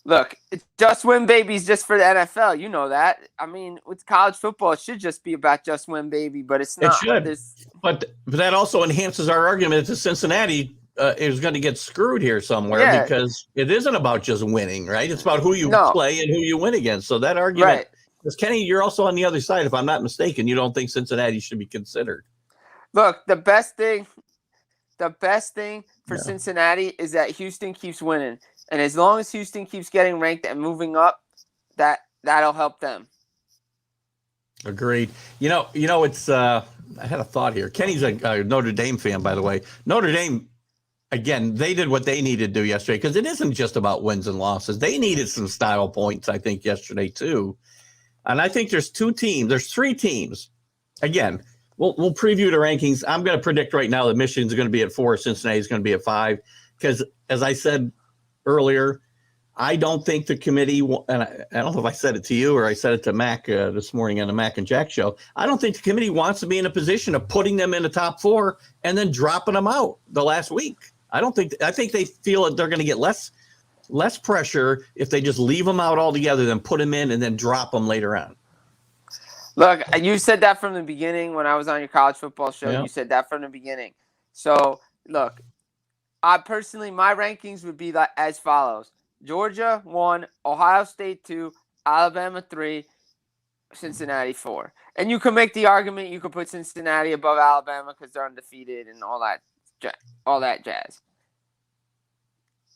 Look, it's just win babies just for the NFL. You know that. I mean, with college football, it should just be about just win baby, but it's not. It should. But that also enhances our argument that Cincinnati is going to get screwed here somewhere Yeah. because it isn't about just winning, right? It's about who you play and who you win against. So that argument, because Kenny, you're also on the other side. If I'm not mistaken, you don't think Cincinnati should be considered. Look, the best thing for Cincinnati is that Houston keeps winning, and as long as Houston keeps getting ranked and moving up, that'll help them. Agreed. It's I had a thought here. Kenny's a Notre Dame fan, by the way. Notre Dame, again, they did what they needed to do yesterday because it isn't just about wins and losses. They needed some style points, I think, yesterday too. And I think there's three teams. Again, we'll preview the rankings. I'm going to predict right now that Michigan's going to be at 4, Cincinnati's going to be at 5, because as I said earlier, I don't think the committee, and I don't know if I said it to you or I said it to Mac this morning on the Mac and Jack show. I don't think the committee wants to be in a position of putting them in the top 4 and then dropping them out the last week. I think they feel that they're going to get less pressure if they just leave them out altogether than put them in and then drop them later on. Look, you said that from the beginning when I was on your college football show. Yeah. You said that from the beginning. So, look, I personally, my rankings would be as follows. Georgia 1, Ohio State 2, Alabama 3, Cincinnati 4. And you can make the argument you could put Cincinnati above Alabama because they're undefeated and all that jazz.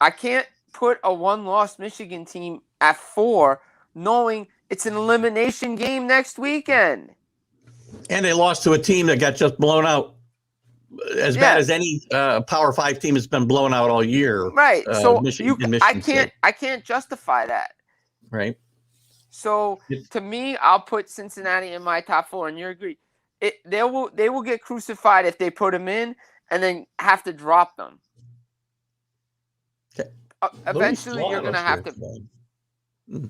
I can't put a one-loss Michigan team at 4 knowing it's an elimination game next weekend. And they lost to a team that got just blown out. As bad as any Power 5 team has been blown out all year. Right. So I can't justify that. Right. So to me, I'll put Cincinnati in my top 4, and you agree. They will get crucified if they put them in and then have to drop them. Okay. Eventually, you're going to have to.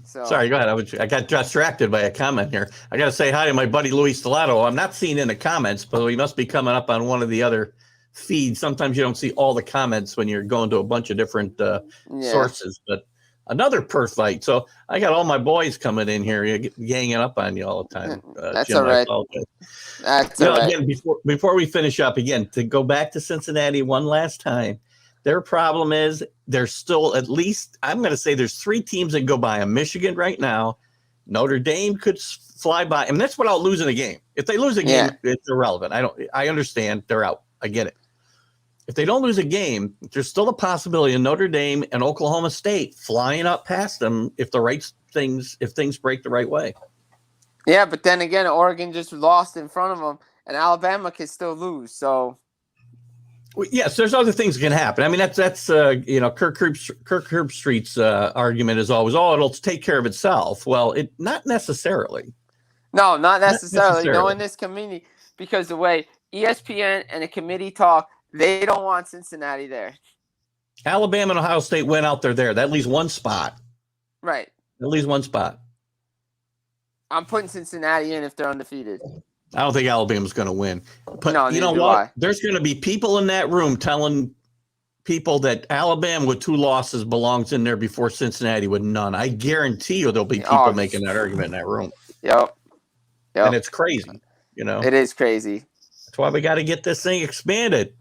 So. Sorry, go ahead. I got distracted by a comment here. I got to say hi to my buddy Luis Stellato. I'm not seeing in the comments, but he must be coming up on one of the other feeds. Sometimes you don't see all the comments when you're going to a bunch of different sources. But another Perth fight. So I got all my boys coming in here, ganging up on you all the time. That's Jim, all right. That's all right. Again, before we finish up, again, to go back to Cincinnati one last time. Their problem is there's still at least, I'm going to say there's 3 teams that go by them. Michigan right now, Notre Dame could fly by, and that's without losing a game. If they lose a game, it's irrelevant. I understand they're out. I get it. If they don't lose a game, there's still a possibility of Notre Dame and Oklahoma State flying up past them if things break the right way. Yeah, but then again, Oregon just lost in front of them, and Alabama can still lose. So. Yes, there's other things that can happen. I mean, that's Kirk Herbstreit's argument is always, it'll take care of itself. Well, not necessarily. No, not necessarily. Knowing this committee, because the way ESPN and the committee talk, they don't want Cincinnati there. Alabama and Ohio State went out there. That leaves one spot. Right. At least one spot. I'm putting Cincinnati in if they're undefeated. I don't think Alabama's going to win. But no, you know what? There's going to be people in that room telling people that Alabama with 2 losses belongs in there before Cincinnati with none. I guarantee you there'll be people making that argument in that room. Yep. And it's crazy, It is crazy. That's why we got to get this thing expanded.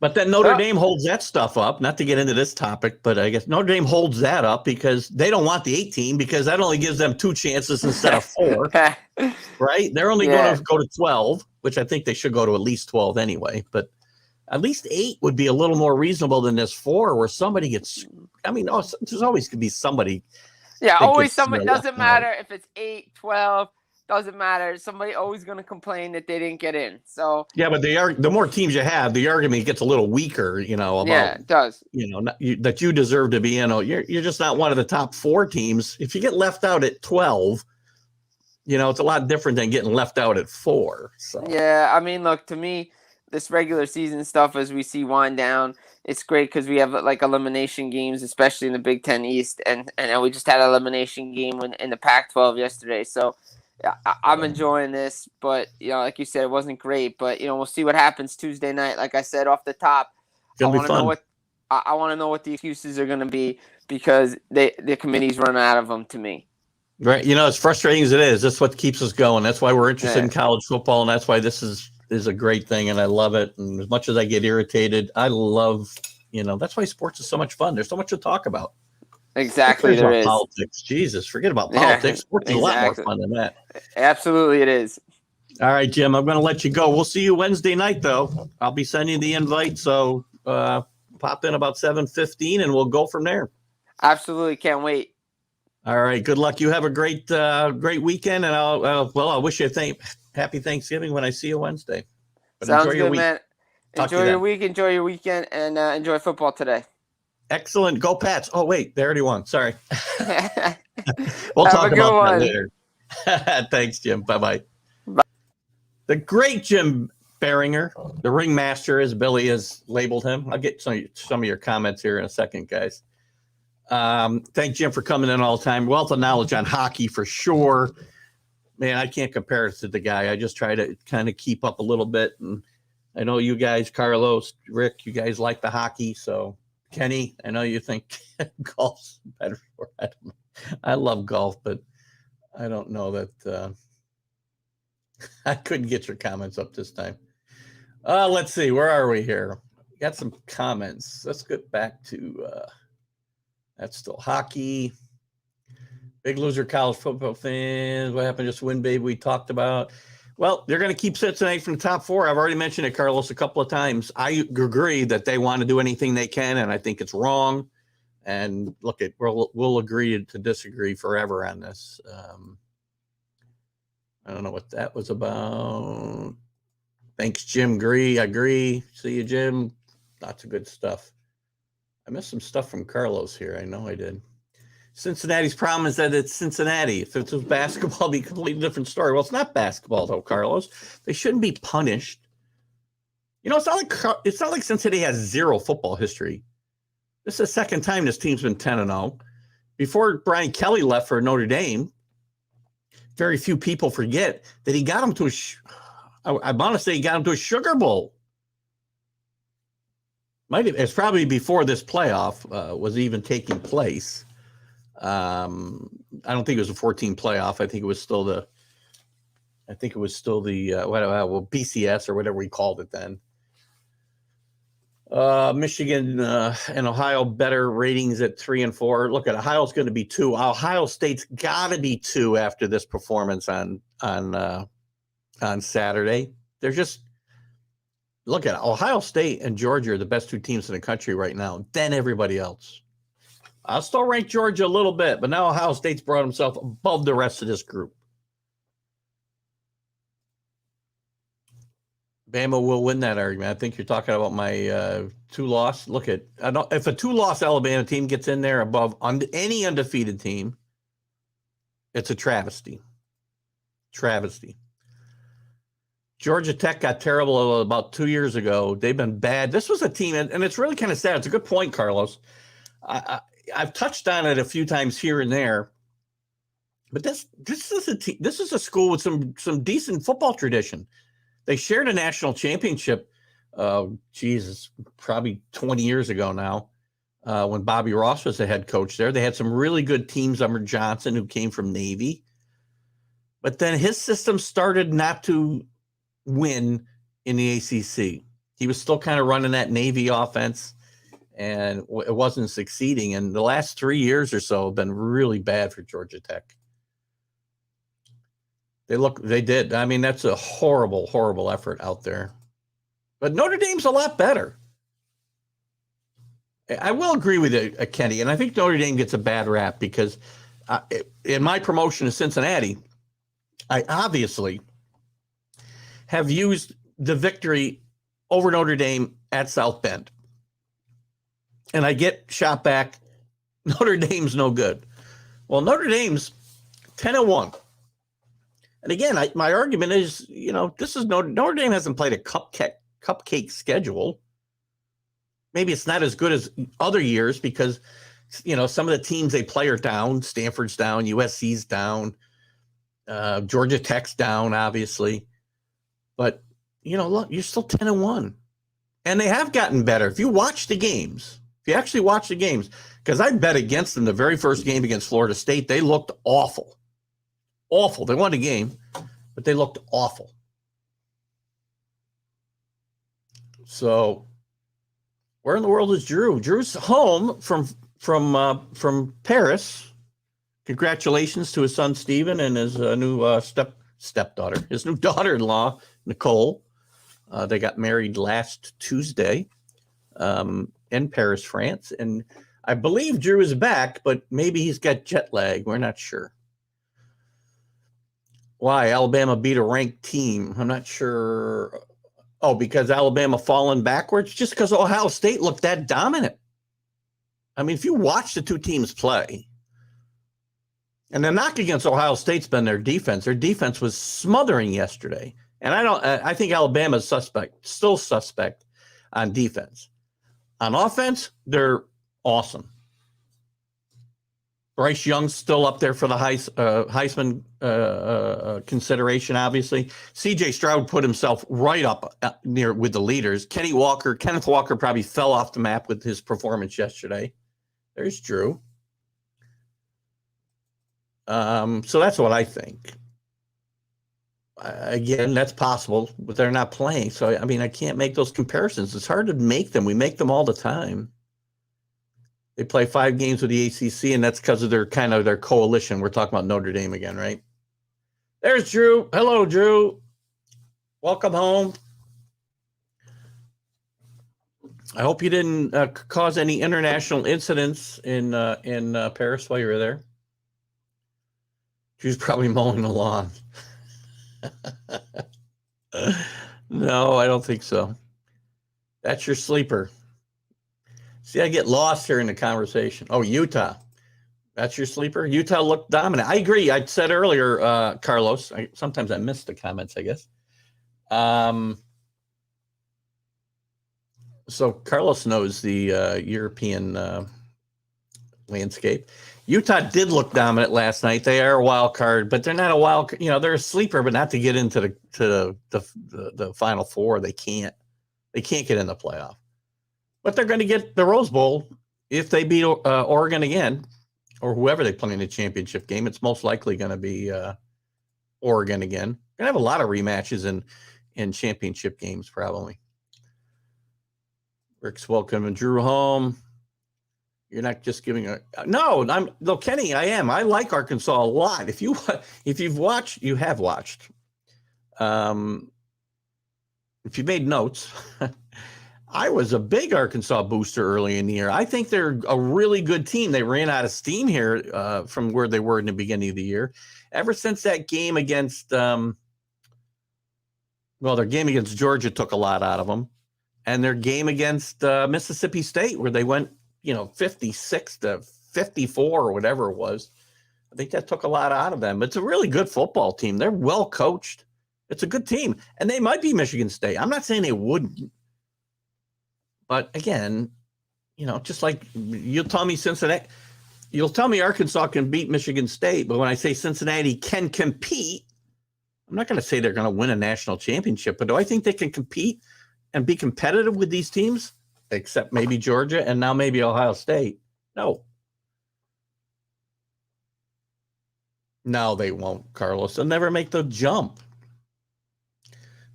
But then Notre Dame holds that stuff up, not to get into this topic, but I guess Notre Dame holds that up because they don't want the 18 because that only gives them 2 chances instead of 4, right? They're only going to go to 12, which I think they should go to at least 12 anyway. But at least 8 would be a little more reasonable than this 4 where somebody gets – I mean, there's always going to be somebody. Yeah, always somebody – doesn't matter if it's 8, 12 – doesn't matter. Somebody always going to complain that they didn't get in. So yeah, but the more teams you have, the argument gets a little weaker. About it does. That you deserve to be in. You're just not one of the top 4 teams. If you get left out at 12, it's a lot different than getting left out at 4. So yeah, I mean, look, to me, this regular season stuff as we see wind down, it's great because we have like elimination games, especially in the Big Ten East, and we just had an elimination game in the Pac-12 yesterday. So. I'm enjoying this, but like you said, it wasn't great. But we'll see what happens Tuesday night. Like I said off the top, I want to know what the excuses are going to be because the committee's run out of them to me. Right, as frustrating as it is, that's what keeps us going. That's why we're interested in college football, and that's why this is is a great thing, and I love it. And as much as I get irritated, I love, that's why sports is so much fun. There's so much to talk about. Exactly, there is. Politics. Jesus, forget about politics. Sports is a lot more fun than that. Absolutely, it is. All right, Jim, I'm going to let you go. We'll see you Wednesday night, though. I'll be sending you the invite, so pop in about 7:15, and we'll go from there. Absolutely, can't wait. All right, good luck. You have a great weekend, and I'll wish you a happy Thanksgiving when I see you Wednesday. But Sounds good, man. Enjoy your week, enjoy your weekend, and enjoy football today. Excellent. Go Pats. Oh, wait, they already won. Sorry. We'll Have talk a good about one. that later. Thanks, Jim. Bye-bye. Bye. The great Jim Biringer, the ringmaster, as Billy has labeled him. I'll get some of your comments here in a second, guys. Thank Jim for coming in all the time. Wealth of knowledge on hockey for sure. Man, I can't compare it to the guy. I just try to kind of keep up a little bit. And I know you guys, Carlos, Rick, you guys like the hockey. So Kenny, I know you think golf's better for it. I love golf, but I don't know that I couldn't get your comments up this time. Let's see. Where are we here? Got some comments. Let's get back to that's still hockey. Big loser college football fans. What happened? Just win, baby. We talked about. Well, they're going to keep Cincinnati from the top four. I've already mentioned it, Carlos, a couple of times. I agree that they want to do anything they can, and I think it's wrong. And look, we'll agree to disagree forever on this. I don't know what that was about. Thanks, Jim. I agree. See you, Jim. Lots of good stuff. I missed some stuff from Carlos here. I know I did. Cincinnati's problem is that it's Cincinnati. If it was basketball, it'd be a completely different story. Well, it's not basketball, though, Carlos. They shouldn't be punished. It's not like Cincinnati has zero football history. This is the second time this team's been 10-0. Before Brian Kelly left for Notre Dame, very few people forget that he got him to I want to say he got him to a Sugar Bowl. It's probably before this playoff was even taking place. I don't think it was a 14 playoff. I think it was still the BCS or whatever we called it then. Michigan and Ohio better ratings at 3 and 4. Look, Ohio's going to be 2. Ohio State's got to be 2 after this performance on Saturday. They're just look at Ohio State and Georgia are the best 2 teams in the country right now. Then everybody else. I'll still rank Georgia a little bit, but now Ohio State's brought himself above the rest of this group. Bama will win that argument. I think you're talking about my 2-loss. Look at if a 2-loss Alabama team gets in there above any undefeated team, it's a travesty. Travesty. Georgia Tech got terrible about 2 years ago. They've been bad. This was a team, and it's really kind of sad. It's a good point, Carlos. I've touched on it a few times here and there, but this is a school with some decent football tradition. They shared a national championship, probably 20 years ago now, when Bobby Ross was the head coach there. They had some really good teams under Johnson, who came from Navy. But then his system started not to win in the ACC. He was still kind of running that Navy offense, and it wasn't succeeding. And the last 3 years or so have been really bad for Georgia Tech. They did. I mean, that's a horrible, horrible effort out there. But Notre Dame's a lot better. I will agree with you, Kenny, and I think Notre Dame gets a bad rap because in my promotion to Cincinnati, I obviously have used the victory over Notre Dame at South Bend. And I get shot back, Notre Dame's no good. Well, Notre Dame's 10-1. And again, my argument is, this is Notre Dame hasn't played a cupcake schedule. Maybe it's not as good as other years because, some of the teams they play are down. Stanford's down, USC's down, Georgia Tech's down, obviously. But, look, you're still 10-1. And they have gotten better. If you watch the games, because I bet against them the very first game against Florida State, they looked awful. Awful. They won the game, but they looked awful. So, where in the world is Drew? Drew's home from Paris. Congratulations to his son Steven and his new stepdaughter, his new daughter-in-law Nicole. They got married last Tuesday in Paris, France, and I believe Drew is back, but maybe he's got jet lag. We're not sure. Why? Alabama beat a ranked team. I'm not sure. Oh, because Alabama fallen backwards? Just because Ohio State looked that dominant. I mean, if you watch the two teams play, and the knock against Ohio State's been their defense. Their defense was smothering yesterday. And I think Alabama's still suspect on defense. On offense, they're awesome. Bryce Young's still up there for the Heisman consideration, obviously. C.J. Stroud put himself right up near with the leaders. Kenneth Walker probably fell off the map with his performance yesterday. There's Drew. So that's what I think. Again, that's possible, but they're not playing. So, I mean, I can't make those comparisons. It's hard to make them. We make them all the time. They play 5 games with the ACC, and that's because of their coalition. We're talking about Notre Dame again, right? There's Drew. Hello, Drew. Welcome home. I hope you didn't cause any international incidents in Paris while you were there. She's probably mowing the lawn. No, I don't think so. That's your sleeper. See, I get lost here in the conversation. Oh, Utah. That's your sleeper? Utah looked dominant. I agree. I said earlier, Carlos, sometimes I miss the comments, I guess. So Carlos knows the European landscape. Utah did look dominant last night. They are a wild card, but they're not a wild. They're a sleeper, but not to get into the Final Four. They can't get in the playoff. But they're going to get the Rose Bowl if they beat Oregon again, or whoever they play in the championship game. It's most likely going to be Oregon again. Going to have a lot of rematches in championship games probably. Rick's welcoming Drew home. You're not just giving no, Kenny, I am. I like Arkansas a lot. If you've watched, you have watched. If you made notes, I was a big Arkansas booster early in the year. I think they're a really good team. They ran out of steam here from where they were in the beginning of the year. Ever since that game against, their game against Georgia took a lot out of them, and their game against Mississippi State where they went 56 to 54 or whatever it was. I think that took a lot out of them. It's a really good football team. They're well coached. It's a good team. And they might be Michigan State. I'm not saying they wouldn't. But again, just like you'll tell me Cincinnati, you'll tell me Arkansas can beat Michigan State. But when I say Cincinnati can compete, I'm not going to say they're going to win a national championship. But do I think they can compete and be competitive with these teams? Except maybe Georgia and now maybe Ohio State. No, they won't, Carlos. They'll never make the jump.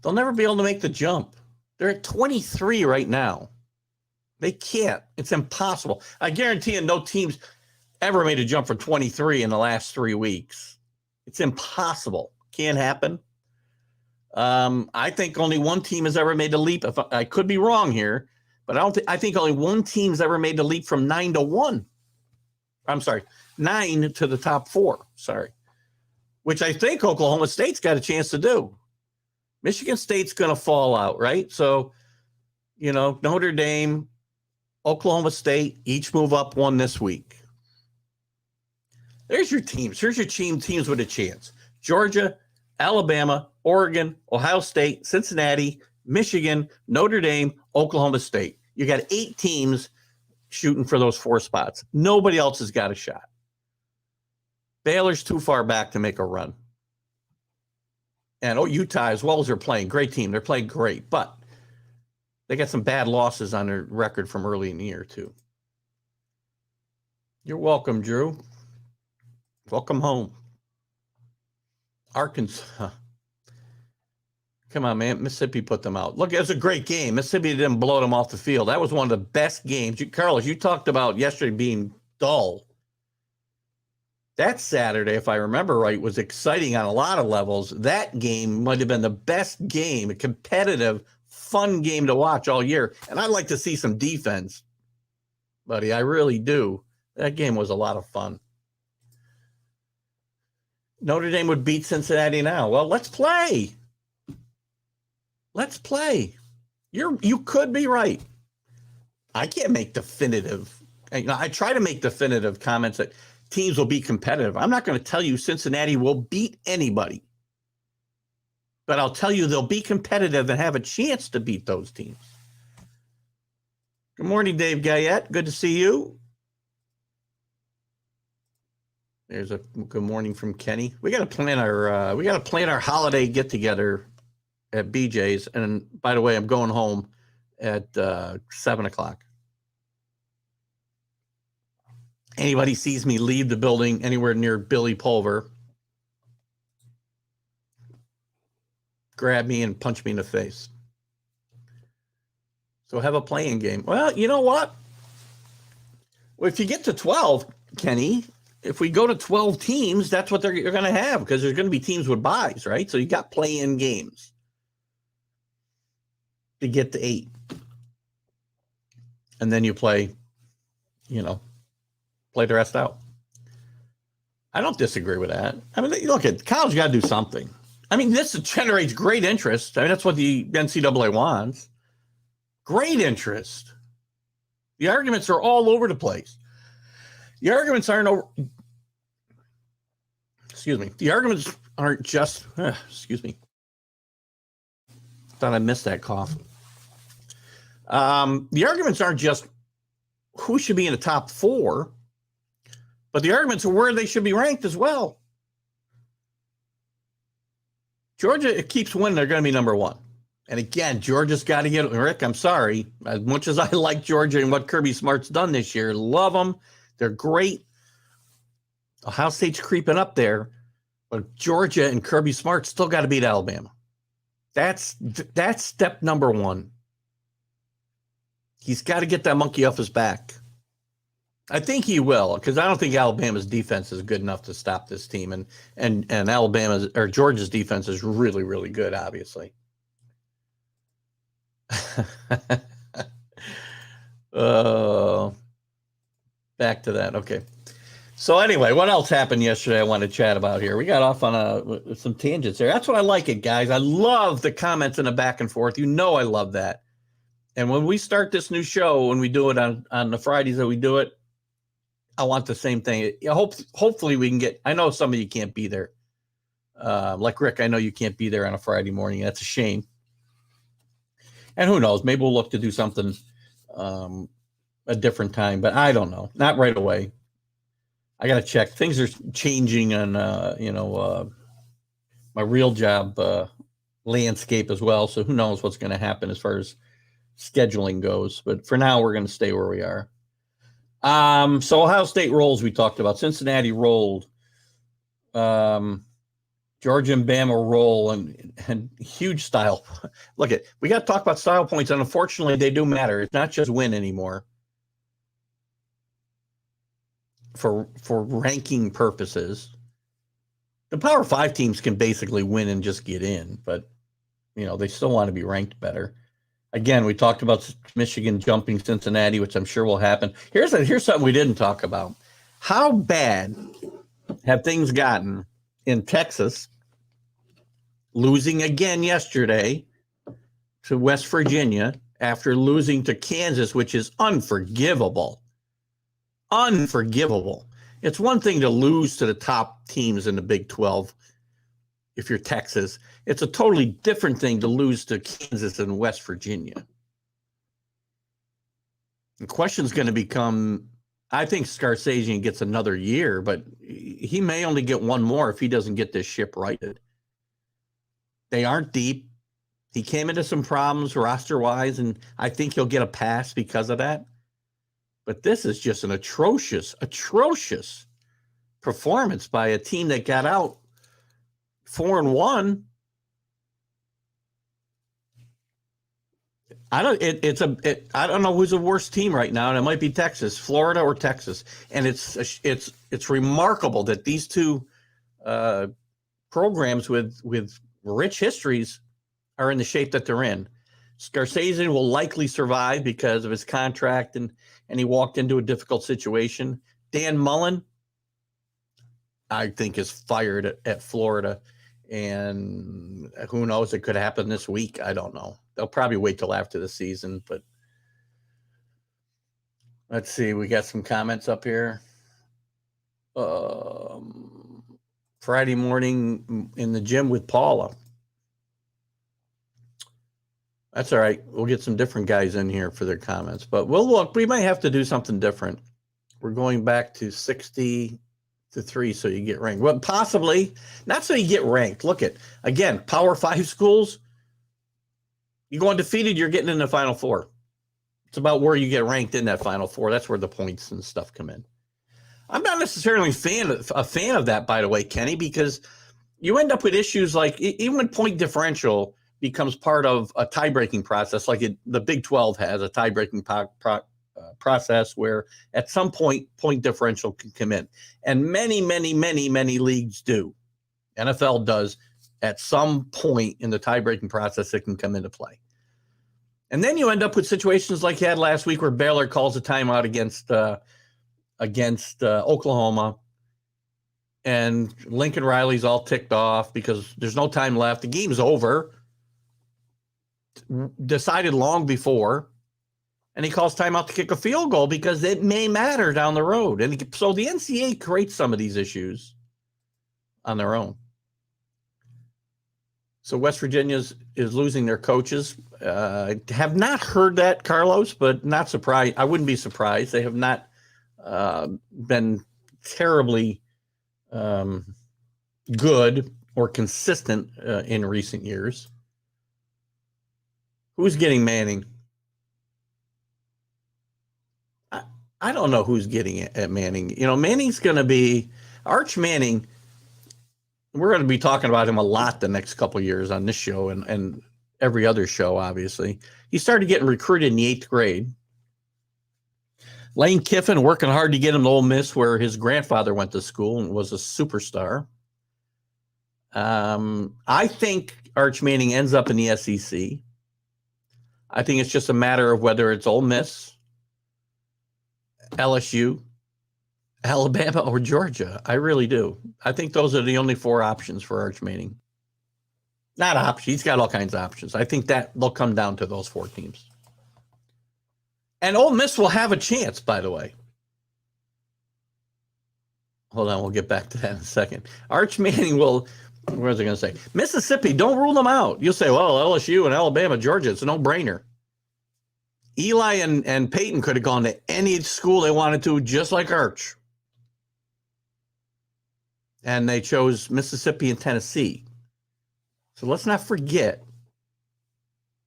They'll never be able to make the jump. They're at 23 right now. They can't. It's impossible. I guarantee you no teams ever made a jump from 23 in the last 3 weeks. It's impossible. Can't happen. I think only one team has ever made the leap. If I could be wrong here. But I think only one team's ever made the leap from 9 to 1. I'm sorry, 9 to the top 4. Sorry. Which I think Oklahoma State's got a chance to do. Michigan State's going to fall out, right? So, Notre Dame, Oklahoma State, each move up 1 this week. There's your teams. Here's your teams with a chance. Georgia, Alabama, Oregon, Ohio State, Cincinnati, Michigan, Notre Dame, Oklahoma State. You got 8 teams shooting for those 4 spots. Nobody else has got a shot. Baylor's too far back to make a run. And Utah, as well as they're playing, great team. They're playing great, but they got some bad losses on their record from early in the year, too. You're welcome, Drew. Welcome home. Arkansas. Come on, man. Mississippi put them out. Look, it was a great game. Mississippi didn't blow them off the field. That was one of the best games. Carlos, you talked about yesterday being dull. That Saturday, if I remember right, was exciting on a lot of levels. That game might have been the best game, a competitive, fun game to watch all year. And I'd like to see some defense, buddy. I really do. That game was a lot of fun. Notre Dame would beat Cincinnati now. Well, let's play. Let's play. You could be right. I can't make definitive. I try to make definitive comments that teams will be competitive. I'm not going to tell you Cincinnati will beat anybody, but I'll tell you they'll be competitive and have a chance to beat those teams. Good morning, Dave Guyette. Good to see you. There's a good morning from Kenny. We got to plan our holiday get together at BJ's. And by the way, I'm going home at 7:00. Anybody sees me leave the building anywhere near Billy Pulver, grab me and punch me in the face. So have a playing game. Well, you know what? Well, if you get to 12, Kenny, if we go to 12 teams, that's what you're going to have, because there's going to be teams with buys, right? So you got play-in games to get to 8. And then you play the rest out. I don't disagree with that. I mean, look, at college got to do something. I mean, this generates great interest. I mean, that's what the NCAA wants. Great interest. The arguments are all over the place. The arguments aren't over. Excuse me. The arguments aren't just. Excuse me. Thought I missed that cough. The arguments aren't just who should be in the top 4, but the arguments are where they should be ranked as well. Georgia, it keeps winning. They're going to be number 1. And again, Georgia's got to get, Rick, I'm sorry. As much as I like Georgia and what Kirby Smart's done this year, love them. They're great. Ohio State's creeping up there. But Georgia and Kirby Smart still got to beat Alabama. That's step number 1. He's got to get that monkey off his back. I think he will, because I don't think Alabama's defense is good enough to stop this team, and Alabama's or Georgia's defense is really, really good, obviously. Back to that. Okay. So anyway, what else happened yesterday I want to chat about here? We got off on some tangents there. That's what I like it, guys. I love the comments and the back and forth. You know I love that. And when we start this new show, when we do it on the Fridays that we do it, I want the same thing. Hopefully we can get, I know some of you can't be there. Like Rick, I know you can't be there on a Friday morning. That's a shame. And who knows, maybe we'll look to do something a different time, but I don't know. Not right away. I got to check. Things are changing on, my real job landscape as well. So who knows what's going to happen as far as scheduling goes. But for now, we're going to stay where we are. So Ohio State rolls, we talked about. Cincinnati rolled. Georgia and Bama roll, and huge style. Look, we got to talk about style points, and unfortunately, they do matter. It's not just win anymore. For ranking purposes, the Power 5 teams can basically win and just get in, but they still want to be ranked better. Again, we talked about Michigan jumping Cincinnati, which I'm sure will happen. Here's something we didn't talk about. How bad have things gotten in Texas, losing again yesterday to West Virginia after losing to Kansas, which is unforgivable. Unforgivable. It's one thing to lose to the top teams in the Big 12 if you're Texas. It's a totally different thing to lose to Kansas and West Virginia. The question's going to become, I think Scarsazian gets another year, but he may only get one more if he doesn't get this ship righted. They aren't deep. He came into some problems roster-wise, and I think he'll get a pass because of that. But this is just an atrocious performance by a team that got out 4-1. I don't know who's the worst team right now, and it might be Texas, Florida or Texas. And it's remarkable that these two programs with rich histories are in the shape that they're in. Scorsese will likely survive because of his contract, and he walked into a difficult situation. Dan Mullen, I think, is fired at Florida, and who knows? It could happen this week. I don't know. They'll probably wait till after the season, but let's see. We got some comments up here. Friday morning in the gym with Paula. That's all right. We'll get some different guys in here for their comments, but we'll look. We might have to do something different. We're going back to 60 to 3 so you get ranked. Well, possibly not so you get ranked. Look at, again, Power 5 schools. You go undefeated, you're getting in the Final Four. It's about where you get ranked in that Final Four. That's where the points and stuff come in. I'm not necessarily a fan of that, by the way, Kenny, because you end up with issues like even when point differential becomes part of a tie-breaking process, like the Big 12 has a tie-breaking process where at some point differential can come in. And many leagues do. NFL does. At some point in the tie-breaking process, it can come into play. And then you end up with situations like you had last week where Baylor calls a timeout against Oklahoma, and Lincoln Riley's all ticked off because there's no time left. The game's over, decided long before, and he calls timeout to kick a field goal because it may matter down the road. And so the NCAA creates some of these issues on their own. So West Virginia is losing their coaches. Have not heard that, Carlos, but not surprised. I wouldn't be surprised. They have not been terribly good or consistent in recent years. Who's getting Manning? I don't know who's getting it at Manning. You know, Manning's going to be Arch Manning. We're going to be talking about him a lot the next couple of years on this show and every other show, obviously. He started getting recruited in the 8th grade. Lane Kiffin working hard to get him to Ole Miss, where his grandfather went to school and was a superstar. I think Arch Manning ends up in the SEC. I think it's just a matter of whether it's Ole Miss, LSU, Alabama, or Georgia. I really do. I think those are the only 4 options for Arch Manning. Not options. He's got all kinds of options. I think that they'll come down to those 4 teams. And Ole Miss will have a chance, by the way. Hold on, we'll get back to that in a second. Arch Manning will, what was I going to say? Mississippi, don't rule them out. You'll say, well, LSU and Alabama, Georgia, it's a no-brainer. Eli and Peyton could have gone to any school they wanted to, just like Arch. And they chose Mississippi and Tennessee. So let's not forget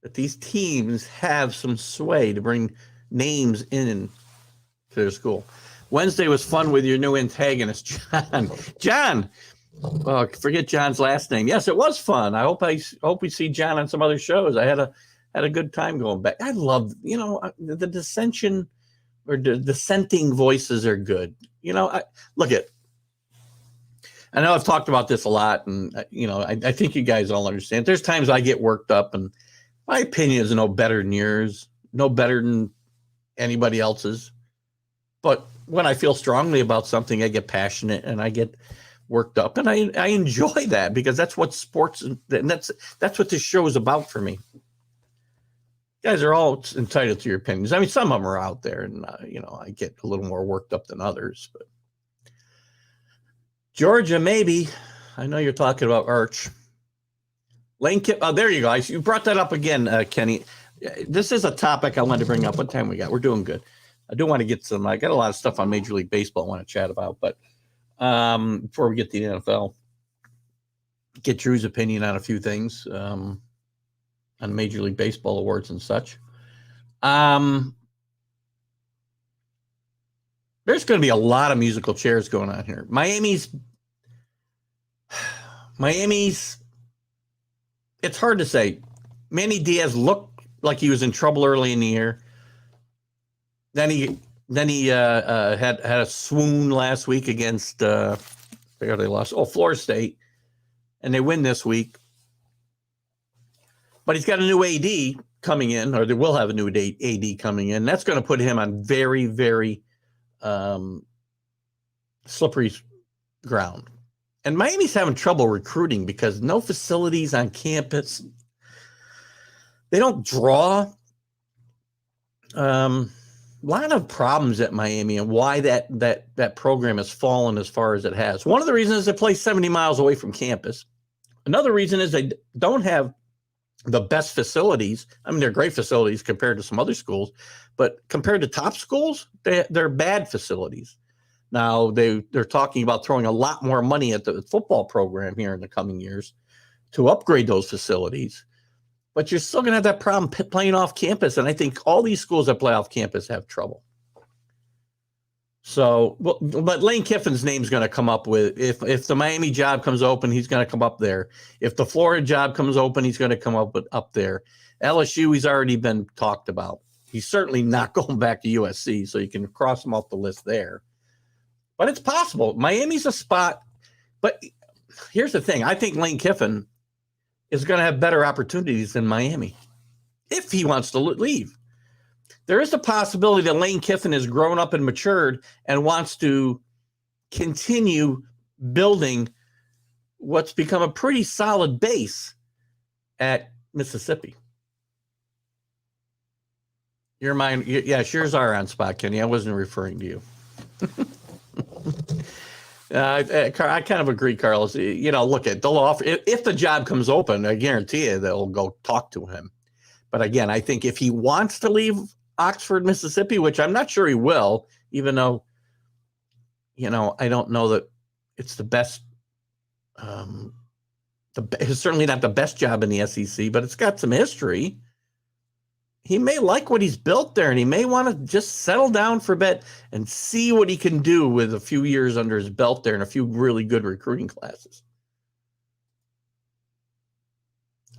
that these teams have some sway to bring names in to their school. Wednesday was fun with your new antagonist, John. John, oh, forget John's last name. Yes, it was fun. I hope we see John on some other shows. I had a good time going back. I love, the dissension or the dissenting voices are good. I know I've talked about this a lot, and I think you guys all understand. There's times I get worked up, and my opinion is no better than yours, no better than anybody else's. But when I feel strongly about something, I get passionate and I get worked up, and I enjoy that because that's what sports and that's what this show is about for me. You guys are all entitled to your opinions. I mean, some of them are out there, and I get a little more worked up than others. But Georgia, maybe. I know you're talking about Arch. Lane Kiffin. Oh, there you go. You brought that up again, Kenny. This is a topic I wanted to bring up. What time we got? We're doing good. I do want to get I got a lot of stuff on Major League Baseball I want to chat about, but before we get to the NFL, get Drew's opinion on a few things on Major League Baseball awards and such. There's going to be a lot of musical chairs going on here. Miami's, it's hard to say. Manny Diaz looked like he was in trouble early in the year. Then he had a swoon last week against they lost. Florida State, and they win this week. But he's got a new AD coming in, or they will have a new AD coming in. That's going to put him on very, very slippery ground. And Miami's having trouble recruiting because no facilities on campus. They don't draw. A lot of problems at Miami and why that program has fallen as far as it has. One of the reasons is they play 70 miles away from campus. Another reason is they don't have the best facilities. I mean, they're great facilities compared to some other schools, but compared to top schools, they're bad facilities. Now they're talking about throwing a lot more money at the football program here in the coming years to upgrade those facilities. But you're still going to have that problem playing off campus. And I think all these schools that play off campus have trouble. So, but Lane Kiffin's name's going to come up with, if the Miami job comes open, he's going to come up there. If the Florida job comes open, he's going to come up there. LSU, he's already been talked about. He's certainly not going back to USC, so you can cross him off the list there. But it's possible. Miami's a spot. But here's the thing. I think Lane Kiffin is going to have better opportunities than Miami if he wants to leave. There is a possibility that Lane Kiffin has grown up and matured and wants to continue building what's become a pretty solid base at Mississippi. Your mind, yes, yours are on spot, Kenny. I wasn't referring to you. I kind of agree, Carlos. Look at they'll offer if the job comes open. I guarantee you they'll go talk to him. But again, I think if he wants to leave Oxford, Mississippi, which I'm not sure he will, even though, I don't know that it's the best. It's certainly not the best job in the SEC, but it's got some history. He may like what he's built there, and he may want to just settle down for a bit and see what he can do with a few years under his belt there and a few really good recruiting classes.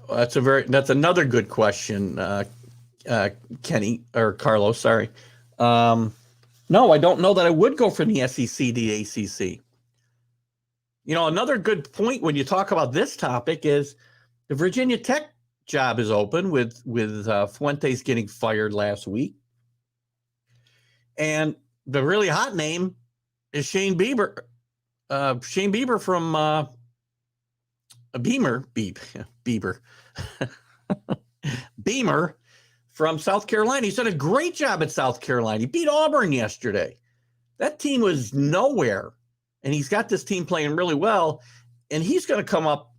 That's another good question, Kenny or Carlos. Sorry. No, I don't know that I would go from the SEC to the ACC. Another good point when you talk about this topic is the Virginia Tech job is open with Fuentes getting fired last week. And the really hot name is Shane Bieber. Shane Bieber from Beamer from South Carolina. He's done a great job at South Carolina. He beat Auburn yesterday. That team was nowhere. And he's got this team playing really well. And he's going to come up,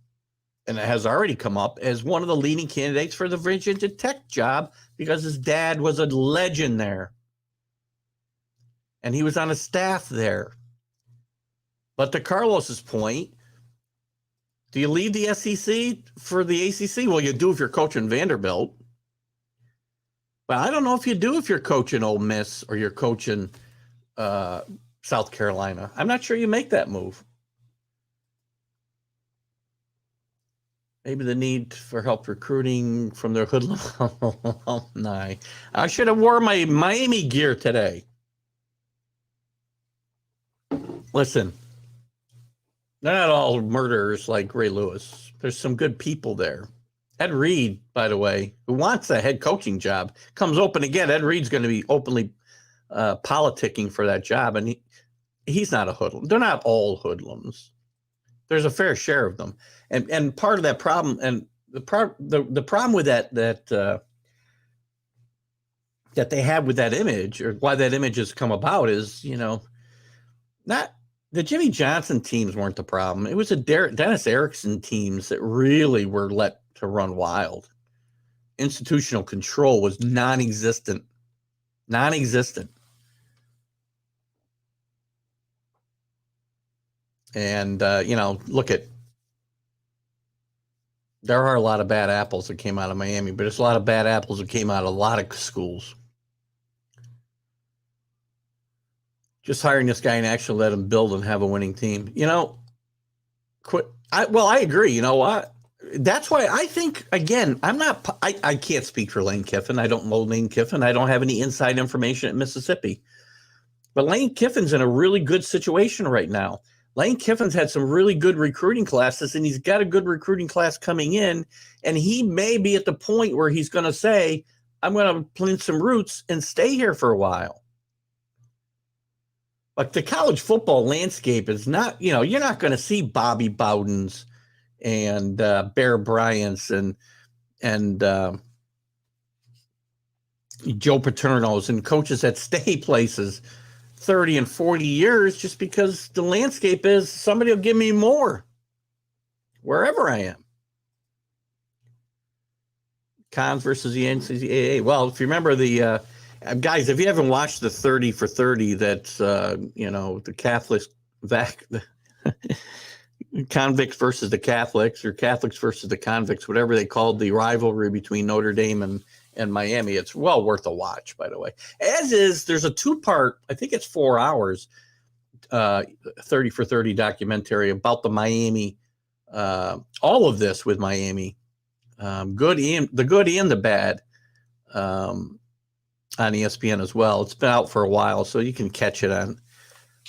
and it has already come up, as one of the leading candidates for the Virginia Tech job because his dad was a legend there. And he was on a staff there. But to Carlos's point, do you leave the SEC for the ACC? Well, you do if you're coaching Vanderbilt. But I don't know if you do if you're coaching Ole Miss or you're coaching South Carolina. I'm not sure you make that move. Maybe the need for help recruiting from their hoodlum alumni. I should have worn my Miami gear today. Listen, they're not all murderers like Ray Lewis. There's some good people there. Ed Reed, by the way, who wants a head coaching job, comes open again. Ed Reed's going to be openly politicking for that job, and he's not a hoodlum. They're not all hoodlums. There's a fair share of them, and part of that problem, and the problem with that they have with that image, or why that image has come about, is not the Jimmy Johnson teams weren't the problem. It was the Dennis Erickson teams that really were let to run wild. Institutional control was non-existent. And, look at, there are a lot of bad apples that came out of Miami, but there's a lot of bad apples that came out of a lot of schools. Just hiring this guy and actually let him build and have a winning team. I agree. You know what? That's why I think, again, I can't speak for Lane Kiffin. I don't know Lane Kiffin. I don't have any inside information at Mississippi. But Lane Kiffin's in a really good situation right now. Lane Kiffin's had some really good recruiting classes, and he's got a good recruiting class coming in, and he may be at the point where he's going to say, I'm going to plant some roots and stay here for a while. But the college football landscape is not, you're not going to see Bobby Bowdens and Bear Bryant's and Joe Paterno's and coaches that stay places 30 and 40 years just because the landscape is somebody will give me more wherever I am. Cons versus the NCAA. Well, if you remember the guys, if you haven't watched the 30 for 30, that's the Catholics, convicts versus the Catholics, or Catholics versus the convicts, whatever they called the rivalry between Notre Dame and Miami. It's well worth a watch, by the way. As is, there's a 2-part, I think it's 4 hours, 30 for 30 documentary about the Miami, all of this with Miami, the good and the bad, on ESPN as well. It's been out for a while, so you can catch it on,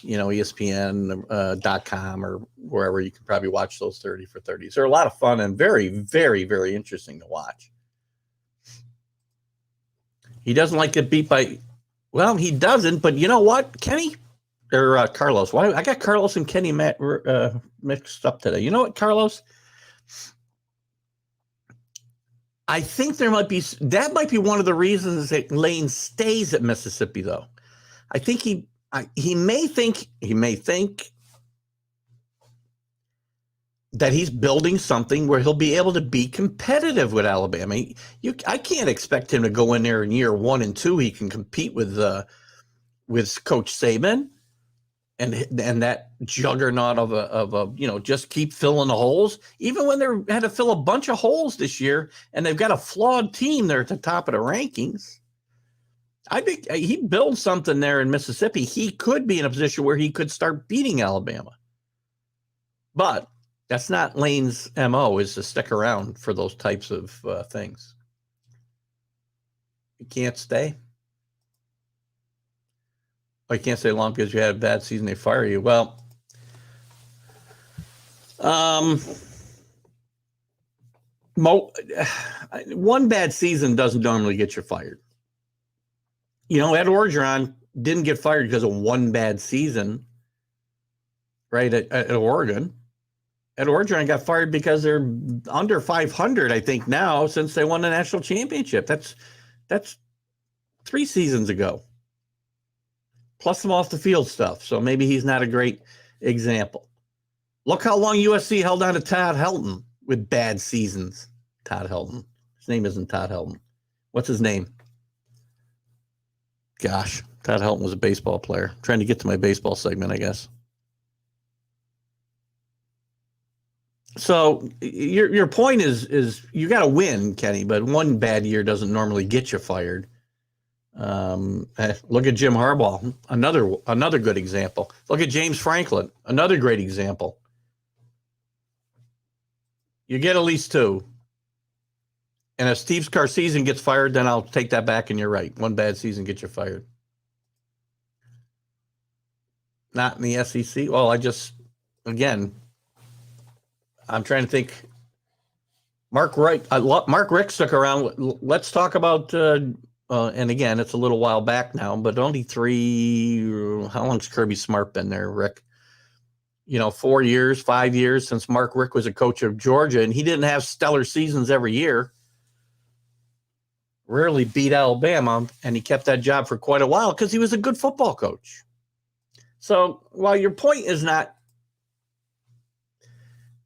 ESPN.com or wherever. You can probably watch those 30 for 30s. They're a lot of fun and very, very, very interesting to watch. He doesn't like to get beat by, well, he doesn't, but you know what, Kenny? Or Carlos. Why I got Carlos and Kenny mixed up today. You know what, Carlos? I think that might be one of the reasons that Lane stays at Mississippi, though. I think he may think that he's building something where he'll be able to be competitive with Alabama. I can't expect him to go in there in year 1 and 2. He can compete with Coach Saban and that juggernaut of a just keep filling the holes. Even when they had to fill a bunch of holes this year, and they've got a flawed team, they're at the top of the rankings. I think he builds something there in Mississippi. He could be in a position where he could start beating Alabama, but that's not Lane's MO, is to stick around for those types of things. You can't stay. You can't stay long because you had a bad season, they fire you. Well, one bad season doesn't normally get you fired. Ed Orgeron didn't get fired because of one bad season, right, at Oregon. Ed Orgeron got fired because they're under 500, I think, now, since they won the national championship. That's 3 seasons ago. Plus some off the field stuff. So maybe he's not a great example. Look how long USC held on to Todd Helton with bad seasons. Todd Helton. His name isn't Todd Helton. What's his name? Gosh, Todd Helton was a baseball player. I'm trying to get to my baseball segment, I guess. So your point is you got to win, Kenny, but one bad year doesn't normally get you fired. Look at Jim Harbaugh, another good example. Look at James Franklin, another great example. You get at least 2. And if Steve Sarkisian gets fired, then I'll take that back, and you're right. One bad season gets you fired. Not in the SEC. Well, I'm trying to think. Mark Richt stuck around. Let's talk about, and again, it's a little while back now, but only 3, how long's Kirby Smart been there, Rick? 4 years, 5 years since Mark Richt was a coach of Georgia, and he didn't have stellar seasons every year. Rarely beat Alabama, and he kept that job for quite a while because he was a good football coach. So while your point is not,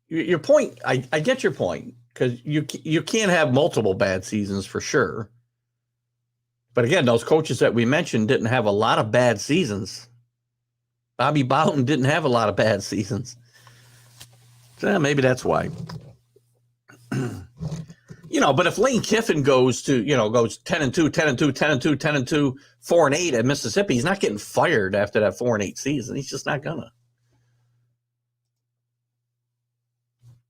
your point, I get your point, because you can't have multiple bad seasons for sure. But again, those coaches that we mentioned didn't have a lot of bad seasons. Bobby Bowden didn't have a lot of bad seasons. So maybe that's why. But if Lane Kiffin goes 10-2, 10-2, 10-2, 10-2, 4-8 at Mississippi, he's not getting fired after that 4-8 season. He's just not gonna.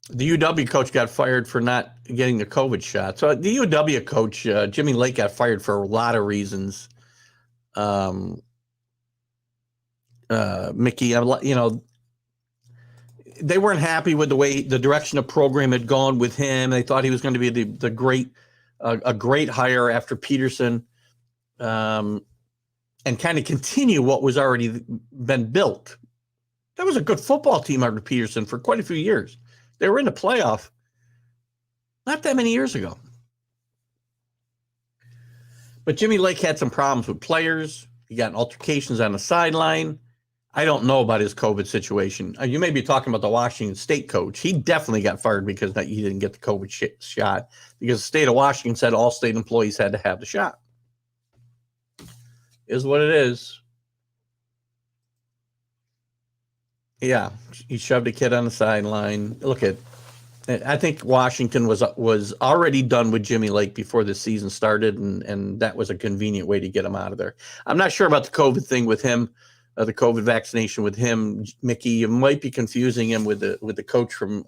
The UW coach got fired for not getting the COVID shot. So the UW coach, Jimmy Lake, got fired for a lot of reasons. Mickey, they weren't happy with the direction the program had gone with him. They thought he was going to be a great hire after Peterson, and kind of continue what was already been built. That was a good football team under Peterson for quite a few years. They were in the playoff not that many years ago. But Jimmy Lake had some problems with players. He got in altercations on the sideline. I don't know about his COVID situation. You may be talking about the Washington State coach. He definitely got fired because he didn't get the COVID shot, because the state of Washington said all state employees had to have the shot. Is what it is. Yeah, he shoved a kid on the sideline. I think Washington was already done with Jimmy Lake before the season started, and that was a convenient way to get him out of there. I'm not sure about the COVID thing with him, the COVID vaccination with him, Mickey. You might be confusing him with the coach from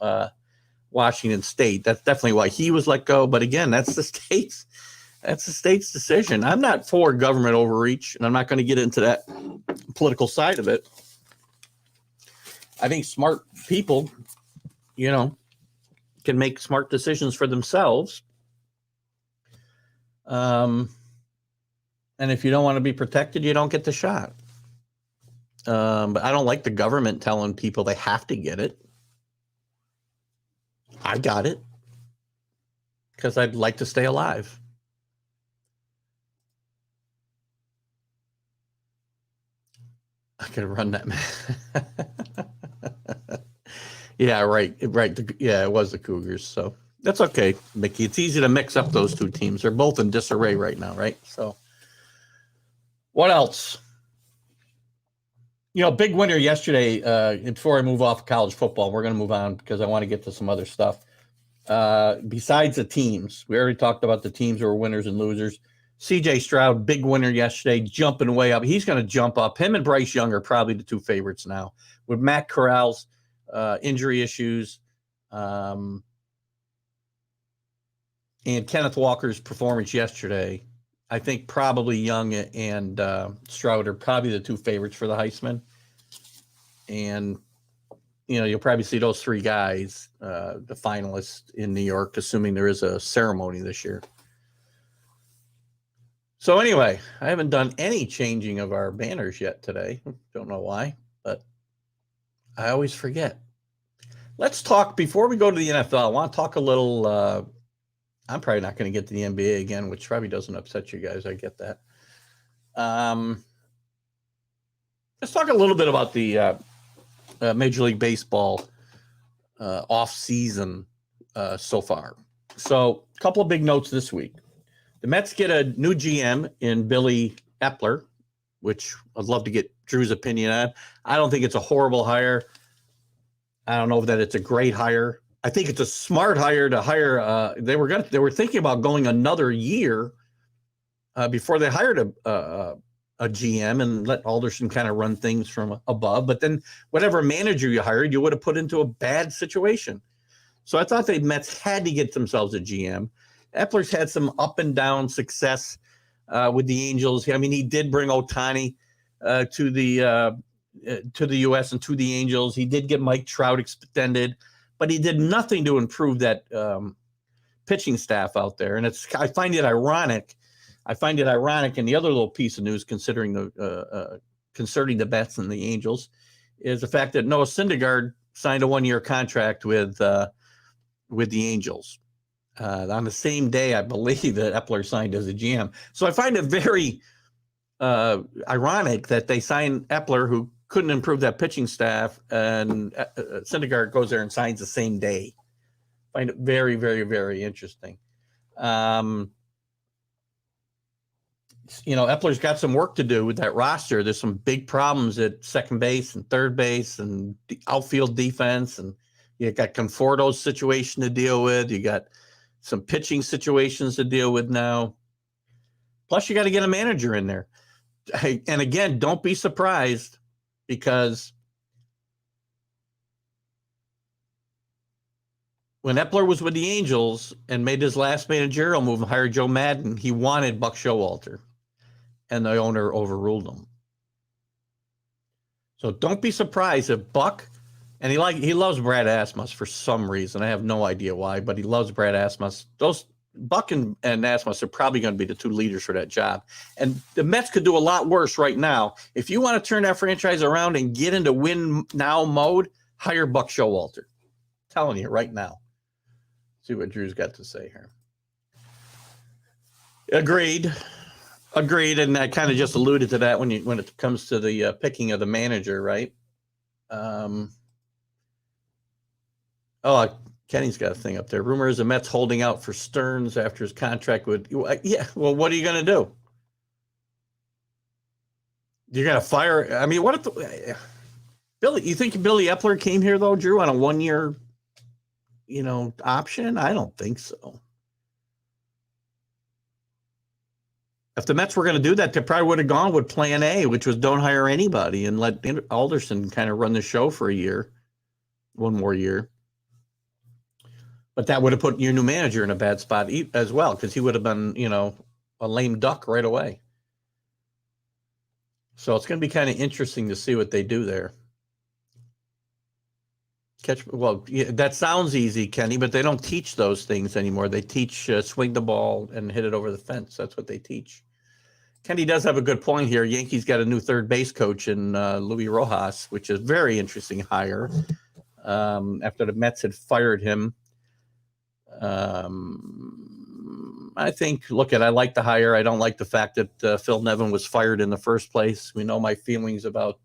Washington State. That's definitely why he was let go. But again, that's the state's decision. I'm not for government overreach, and I'm not going to get into that political side of it. I think smart people, can make smart decisions for themselves. And if you don't want to be protected, you don't get the shot. But I don't like the government telling people they have to get it. I got it because I'd like to stay alive. I could run that man. Yeah, right. It was the Cougars. So that's okay, Mickey. It's easy to mix up those two teams. They're both in disarray right now, right? So what else? Big winner yesterday. Before I move off college football, we're going to move on because I want to get to some other stuff. Besides the teams, we already talked about the teams who were winners and losers. CJ Stroud, big winner yesterday, jumping way up. He's going to jump up. Him and Bryce Young are probably the two favorites now. With Matt Corral's injury issues, and Kenneth Walker's performance yesterday, I think probably Young and Stroud are probably the two favorites for the Heisman. And, you'll probably see those three guys, the finalists in New York, assuming there is a ceremony this year. So anyway, I haven't done any changing of our banners yet today. Don't know why, but I always forget. Let's talk, before we go to the NFL, I want to talk a little, I'm probably not going to get to the NBA again, which probably doesn't upset you guys. I get that. Let's talk a little bit about the Major League Baseball off-season so far. So a couple of big notes this week. The Mets get a new GM in Billy Epler, which I'd love to get Drew's opinion on. I don't think it's a horrible hire. I don't know that it's a great hire. I think it's a smart hire to hire. They were thinking about going another year before they hired a GM and let Alderson kind of run things from above. But then whatever manager you hired, you would have put into a bad situation. So I thought the Mets had to get themselves a GM. Epler's had some up and down success with the Angels. I mean, he did bring Ohtani to the U.S. and to the Angels. He did get Mike Trout extended, but he did nothing to improve that pitching staff out there. And I find it ironic. And the other little piece of news, concerning the Mets and the Angels, is the fact that Noah Syndergaard signed a 1-year contract with the Angels. On the same day, I believe, that Epler signed as a GM. So I find it very ironic that they signed Epler, who couldn't improve that pitching staff, and Syndergaard goes there and signs the same day. I find it very, very, very interesting. Epler's got some work to do with that roster. There's some big problems at second base and third base and the outfield defense, and you got Conforto's situation to deal with. You got some pitching situations to deal with now. Plus, you got to get a manager in there. And again, don't be surprised, because when Epler was with the Angels and made his last managerial move and hired Joe Madden, he wanted Buck Showalter, and the owner overruled him. So don't be surprised if Buck, and he loves Brad Asmus for some reason. I have no idea why, but he loves Brad Asmus. Those Buck and Asmus are probably going to be the two leaders for that job. And the Mets could do a lot worse right now. If you want to turn that franchise around and get into win now mode, hire Buck Showalter. I'm telling you right now. See what Drew's got to say here. Agreed. And I kind of just alluded to that when it comes to the picking of the manager, right? Kenny's got a thing up there. Rumor is the Mets holding out for Stearns after his contract would. Yeah, well, what are you going to do? You're going to fire. I mean, what if Billy? You think Billy Epler came here though, Drew, on a 1-year, option? I don't think so. If the Mets were going to do that, they probably would have gone with Plan A, which was don't hire anybody and let Alderson kind of run the show for a year, one more year. But that would have put your new manager in a bad spot as well, because he would have been, a lame duck right away. So it's going to be kind of interesting to see what they do there. That sounds easy, Kenny, but they don't teach those things anymore. They teach swing the ball and hit it over the fence. That's what they teach. Kenny does have a good point here. Yankees got a new third base coach in Luis Rojas, which is a very interesting hire after the Mets had fired him. I think, I like the hire. I don't like the fact that Phil Nevin was fired in the first place. We know my feelings about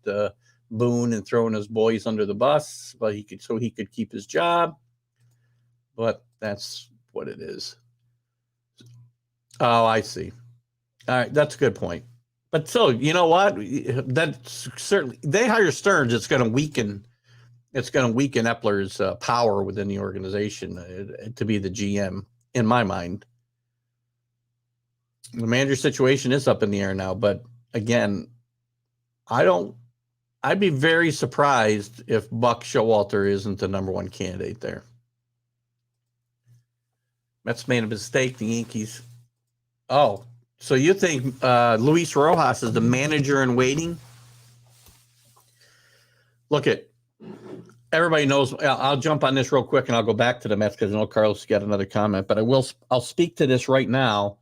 Boone and throwing his boys under the bus, but he could keep his job. But that's what it is. Oh, I see. All right, that's a good point. But so, you know what? That's certainly, they hire Stearns. It's going to weaken Epler's power within the organization to be the GM, in my mind. The manager situation is up in the air now, but again, I'd be very surprised if Buck Showalter isn't the number one candidate there. Mets made a mistake, the Yankees. Oh, so you think Luis Rojas is the manager in waiting? Look at, everybody knows. I'll jump on this real quick and I'll go back to the Mets because I know Carlos got another comment, but I'll speak to this right now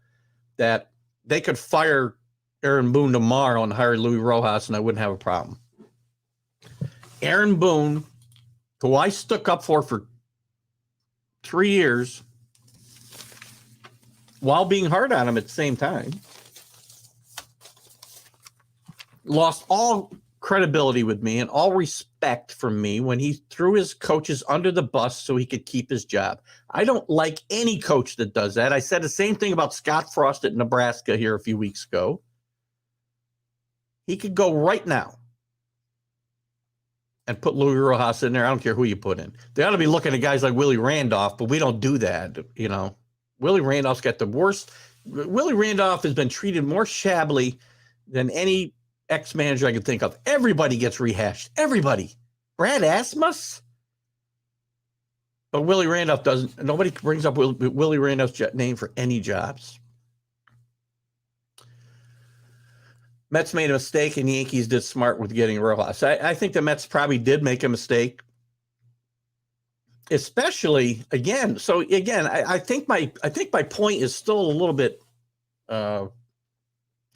that they could fire Aaron Boone tomorrow and hire Luis Rojas and I wouldn't have a problem. Aaron Boone, who I stuck up for 3 years while being hard on him at the same time, lost all credibility with me and all respect from me when he threw his coaches under the bus so he could keep his job. I don't like any coach that does that. I said the same thing about Scott Frost at Nebraska here a few weeks ago. He could go right now and put Luis Rojas in there. I don't care who you put in. They ought to be looking at guys like Willie Randolph, but we don't do that, Willie Randolph's got the worst. Willie Randolph has been treated more shabbily than any ex-manager I can think of. Everybody gets rehashed. Everybody. Brad Asmus? But Willie Randolph doesn't. Nobody brings up Willie Randolph's name for any jobs. Mets made a mistake and the Yankees did smart with getting Rojas. I think the Mets probably did make a mistake. Especially again. So again, I think my point is still a little bit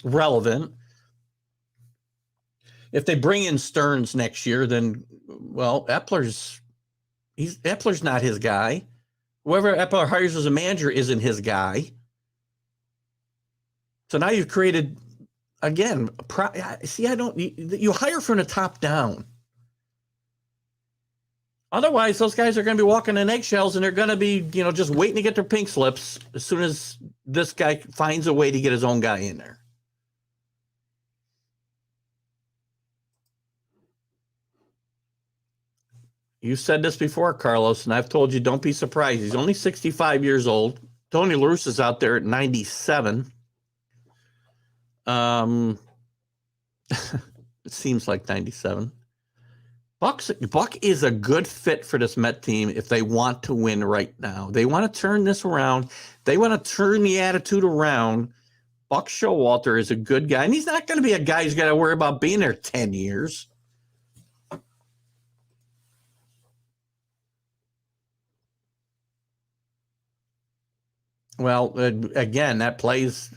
relevant. If they bring in Stearns next year, then Epler's not his guy. Whoever Epler hires as a manager isn't his guy. So now you've created again. You hire from the top down. Otherwise, those guys are going to be walking on eggshells and they're going to be, just waiting to get their pink slips as soon as this guy finds a way to get his own guy in there. You said this before, Carlos, and I've told you don't be surprised. He's only 65 years old. Tony La Russa's out there at 97. It seems like 97. Buck is a good fit for this Met team if they want to win right now. They want to turn this around. They want to turn the attitude around. Buck Showalter is a good guy, and he's not going to be a guy who's got to worry about being there 10 years. Well, again, that plays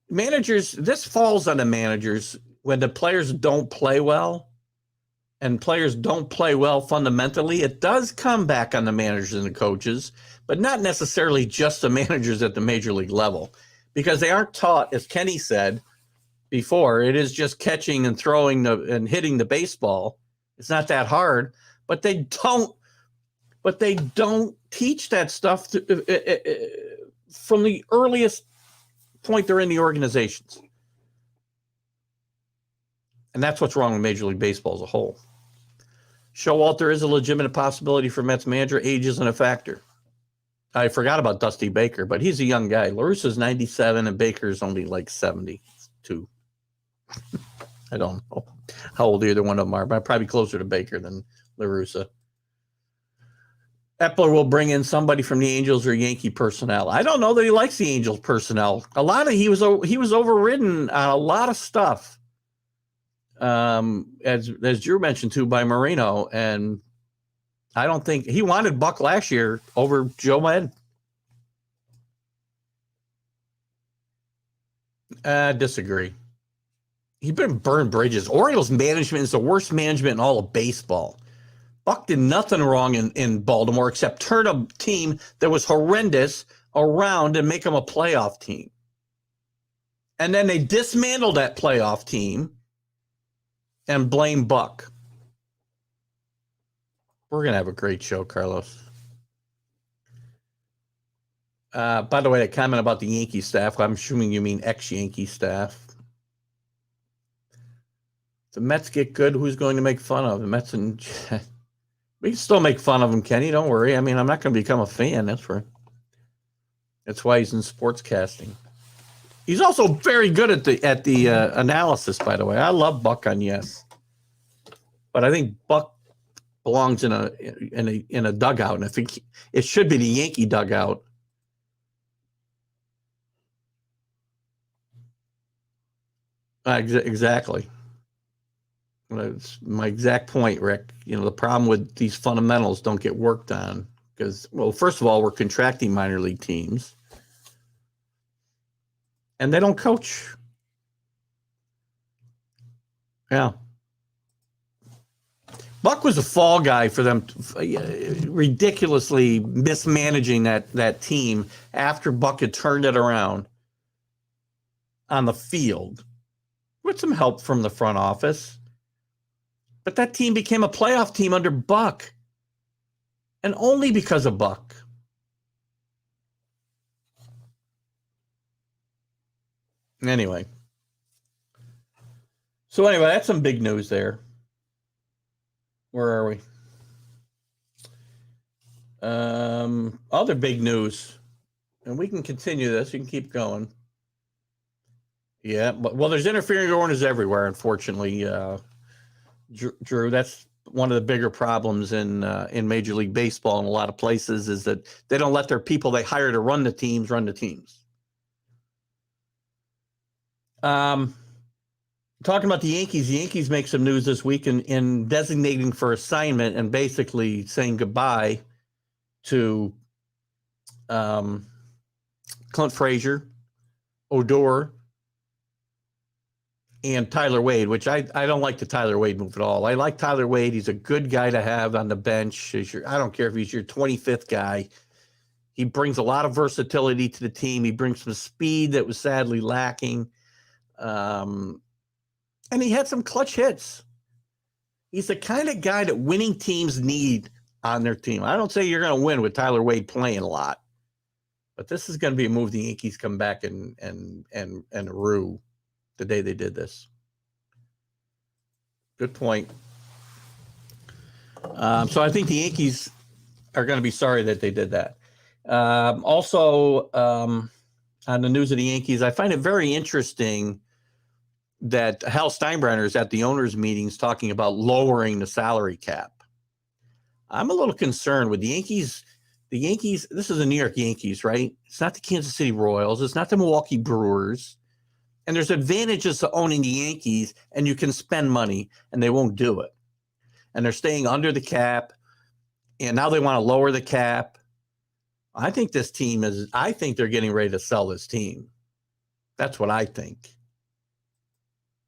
managers. This falls on the managers when the players don't play well, and players don't play well fundamentally. It does come back on the managers and the coaches, but not necessarily just the managers at the major league level, because they aren't taught, as Kenny said before, it is just catching and throwing and hitting the baseball. It's not that hard, but they don't teach that stuff from the earliest point they're in the organizations. And that's what's wrong with Major League Baseball as a whole. Showalter is a legitimate possibility for Mets manager. Age isn't a factor. I forgot about Dusty Baker, but he's a young guy. La Russa's 97 and Baker's only like 72. I don't know how old either one of them are, but I'm probably closer to Baker than La Russa. Epler will bring in somebody from the Angels or Yankee personnel. I don't know that he likes the Angels personnel. He was overridden on a lot of stuff. As Drew mentioned too, by Marino, and I don't think he wanted Buck last year over Joe Madden. Disagree. He's been burned bridges. Orioles management is the worst management in all of baseball. Buck did nothing wrong in Baltimore except turn a team that was horrendous around and make them a playoff team. And then they dismantled that playoff team and blame Buck. We're going to have a great show, Carlos. By the way, that comment about the Yankee staff, I'm assuming you mean ex-Yankee staff. If the Mets get good, who's going to make fun of the Mets? And we can still make fun of him, Kenny. Don't worry. I mean, I'm not going to become a fan. That's why he's in sportscasting. He's also very good at the analysis, by the way. I love Buck on Yes, but I think Buck belongs in a dugout, and I think it should be the Yankee dugout. Exactly. That's my exact point, Rick. You know, the problem with these fundamentals don't get worked on because, well, first of all, we're contracting minor league teams. And they don't coach. Yeah. Buck was a fall guy for them, ridiculously mismanaging that team after Buck had turned it around on the field with some help from the front office. But that team became a playoff team under Buck. And only because of Buck. Anyway. So anyway, that's some big news there. Where are we? Other big news. And we can continue this. You can keep going. Yeah, but well, there's interfering orders everywhere, unfortunately. Drew, that's one of the bigger problems in Major League Baseball in a lot of places is that they don't let their people they hire to run the teams run the teams. Talking about the Yankees make some news this week in designating for assignment and basically saying goodbye to Clint Frazier, Odor, and Tyler Wade, which I don't like the Tyler Wade move at all. I like Tyler Wade. He's a good guy to have on the bench. I don't care if he's your 25th guy. He brings a lot of versatility to the team. He brings some speed that was sadly lacking. And he had some clutch hits. He's the kind of guy that winning teams need on their team. I don't say you're going to win with Tyler Wade playing a lot, but this is going to be a move the Yankees come back and rue the day they did this. Good point. So I think the Yankees are going to be sorry that they did that. Also, on the news of the Yankees, I find it very interesting that Hal Steinbrenner is at the owners' meetings talking about lowering the salary cap. I'm a little concerned with the Yankees. The Yankees, this is the New York Yankees, right? It's not the Kansas City Royals. It's not the Milwaukee Brewers. And there's advantages to owning the Yankees, and you can spend money, and they won't do it. And they're staying under the cap, and now they want to lower the cap. I think they're getting ready to sell this team. That's what I think.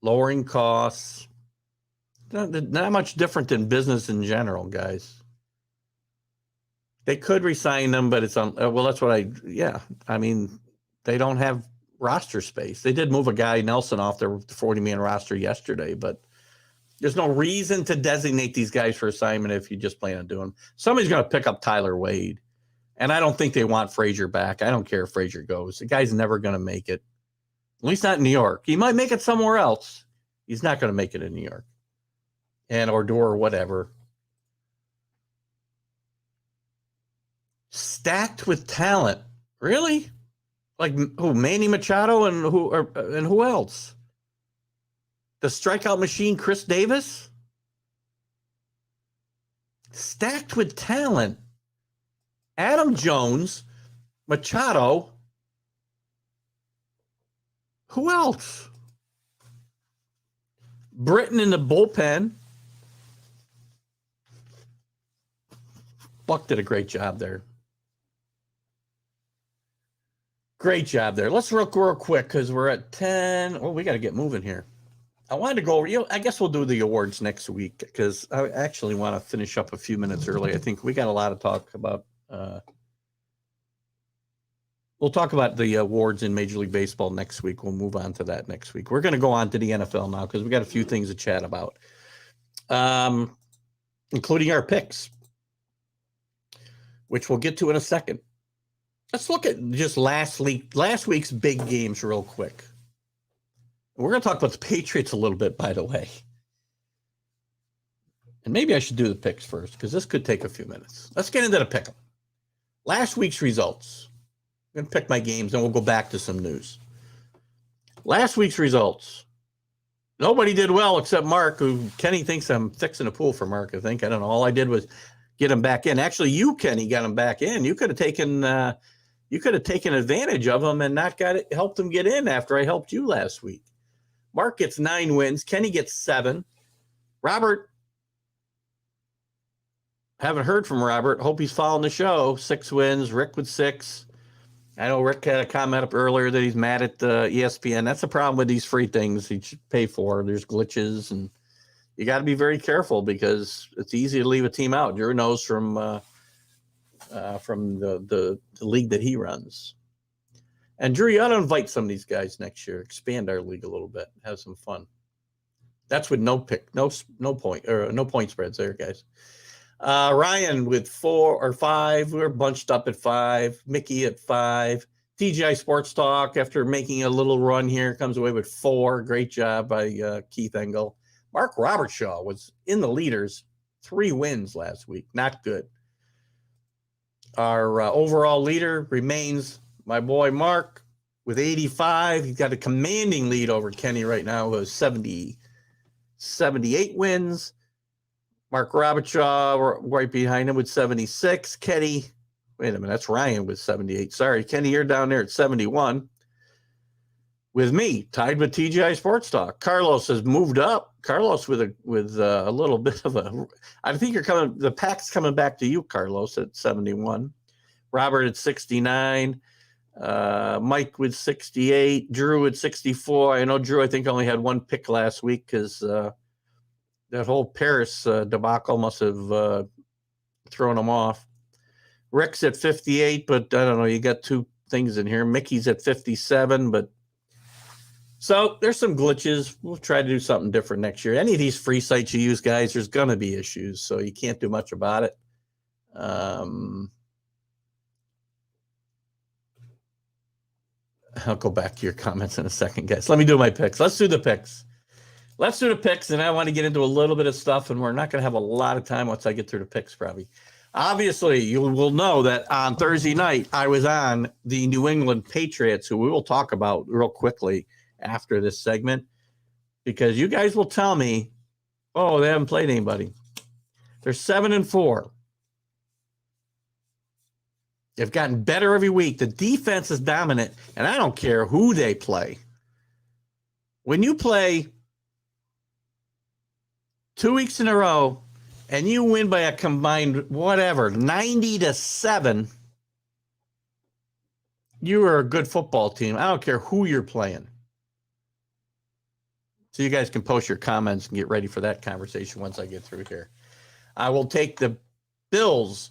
Lowering costs. Not much different than business in general, guys. They could re-sign them, but it's on. Well, that's what I mean, they don't have roster space. They did move a guy, Nelson, off their 40-man roster yesterday, but there's no reason to designate these guys for assignment if you just plan on doing them. Somebody's going to pick up Tyler Wade, and I don't think they want Frazier back. I don't care if Frazier goes. The guy's never going to make it, at least not in New York. He might make it somewhere else. He's not going to make it in New York and or whatever. Stacked with talent. Really? Like who? Manny Machado and who else? The strikeout machine, Chris Davis? Stacked with talent. Adam Jones, Machado. Who else? Britton in the bullpen. Buck did a great job there. Great job there. Let's real quick because we're at 10. Oh, we got to get moving here. I wanted to go over, I guess we'll do the awards next week because I actually want to finish up a few minutes early. I think we got a lot to talk about. We'll talk about the awards in Major League Baseball next week. We'll move on to that next week. We're going to go on to the NFL now because we got a few things to chat about, including our picks, which we'll get to in a second. Let's look at just last week's big games real quick. We're going to talk about the Patriots a little bit, by the way. And maybe I should do the picks first because this could take a few minutes. Let's get into the pick 'em. Last week's results. I'm going to pick my games and we'll go back to some news. Last week's results. Nobody did well except Mark, who Kenny thinks I'm fixing a pool for Mark, I think. I don't know. All I did was get him back in. Actually, you, Kenny, got him back in. You could have taken advantage of him and not helped him get in after I helped you last week. Mark gets 9 wins. Kenny gets 7. Robert, haven't heard from Robert. Hope he's following the show. 6 wins. Rick with 6. I know Rick had a comment up earlier that he's mad at ESPN. That's the problem with these free things you should pay for. There's glitches, and you got to be very careful because it's easy to leave a team out. Drew knows from the league that he runs. And Drew, you ought to invite some of these guys next year. Expand our league a little bit. Have some fun. That's with no point spreads there, guys. Ryan with 4 or 5. We're bunched up at 5. Mickey at 5. TGI Sports Talk, after making a little run here, comes away with 4. Great job by Keith Engel. Mark Robertshaw was in the leaders. 3 wins last week. Not good. Our overall leader remains my boy Mark with 85. He's got a commanding lead over Kenny right now with 78 wins. Mark Robertshaw right behind him with 76. Kenny, wait a minute, that's Ryan with 78. Sorry, Kenny, you're down there at 71. With me, tied with TGI Sports Talk. Carlos has moved up. Carlos with a little bit of a, I think the pack's coming back to you, Carlos, at 71. Robert at 69. Mike with 68. Drew at 64. I know Drew, I think, only had 1 pick last week because that whole Paris debacle must have thrown him off. Rick's at 58, but I don't know. You got 2 things in here. Mickey's at 57, but so there's some glitches. We'll try to do something different next year. Any of these free sites you use, guys, there's going to be issues, so you can't do much about it. I'll go back to your comments in a second, guys. Let me do my picks. Let's do the picks. And I want to get into a little bit of stuff, and we're not going to have a lot of time once I get through the picks, probably. Obviously, you will know that on Thursday night, I was on the New England Patriots, who we will talk about real quickly after this segment. because you guys will tell me, oh, they haven't played anybody. They're 7-4. They've gotten better every week. The defense is dominant, and I don't care who they play. When you play 2 weeks in a row and you win by a combined 90-7, you are a good football team. I don't care who you're playing. So you guys can post your comments and get ready for that conversation once I get through here. I will take the Bills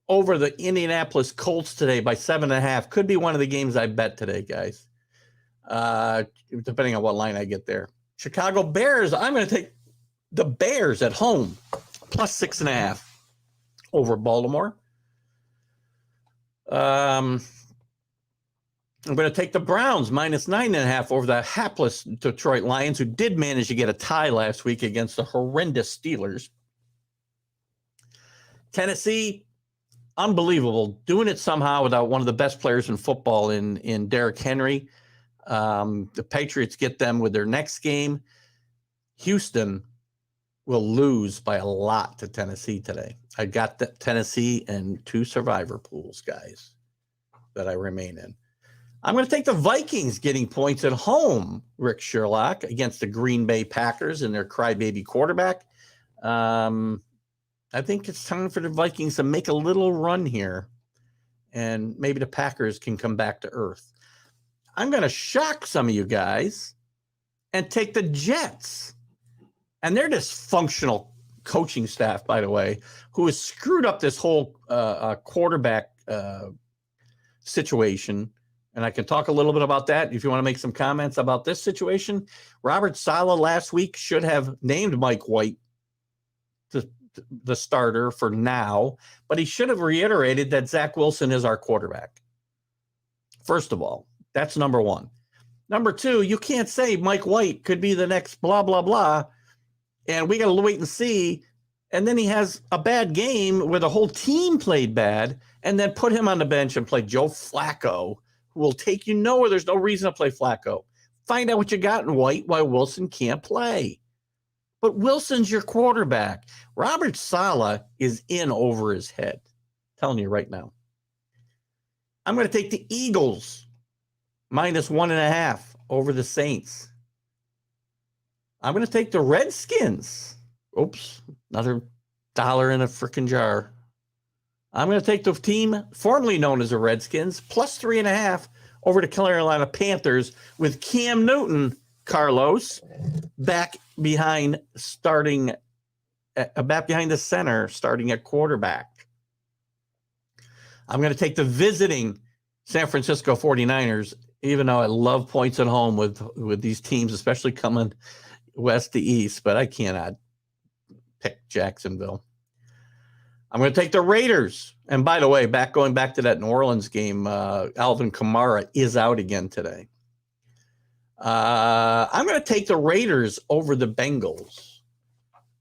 over the Indianapolis Colts today by 7.5. Could be one of the games I bet today, guys. Depending on what line I get there. Chicago Bears, I'm going to take the Bears at home, plus 6.5 over Baltimore. I'm going to take the Browns, minus 9.5 over the hapless Detroit Lions, who did manage to get a tie last week against the horrendous Steelers. Tennessee, unbelievable, doing it somehow without one of the best players in football in Derrick Henry. The Patriots get them with their next game. Houston will lose by a lot to Tennessee today. I got the Tennessee and 2 survivor pools, guys, that I remain in. I'm going to take the Vikings getting points at home, Rick Sherlock, against the Green Bay Packers and their crybaby quarterback. I think it's time for the Vikings to make a little run here, and maybe the Packers can come back to earth. I'm going to shock some of you guys and take the Jets and their dysfunctional coaching staff, by the way, who has screwed up this whole quarterback situation. And I can talk a little bit about that if you want to make some comments about this situation. Robert Saleh last week should have named Mike White the starter for now, but he should have reiterated that Zach Wilson is our quarterback. First of all, that's number one. Number two, you can't say Mike White could be the next blah, blah, blah, and we got to wait and see. And then he has a bad game where the whole team played bad, and then put him on the bench and play Joe Flacco, who will take you nowhere. There's no reason to play Flacco. Find out what you got in White while Wilson can't play. But Wilson's your quarterback. Robert Saleh is in over his head. I'm telling you right now. I'm going to take the Eagles minus 1.5 over the Saints. I'm going to take the Redskins. Oops, another dollar in a freaking jar. I'm going to take the team formerly known as the Redskins plus 3.5 over the Carolina Panthers with Cam Newton, Carlos, back behind the center, starting at quarterback. I'm going to take the visiting San Francisco 49ers, even though I love points at home with these teams, especially coming west to east, but I cannot pick Jacksonville. I'm going to take the Raiders. And by the way, going back to that New Orleans game, Alvin Kamara is out again today. I'm going to take the Raiders over the Bengals,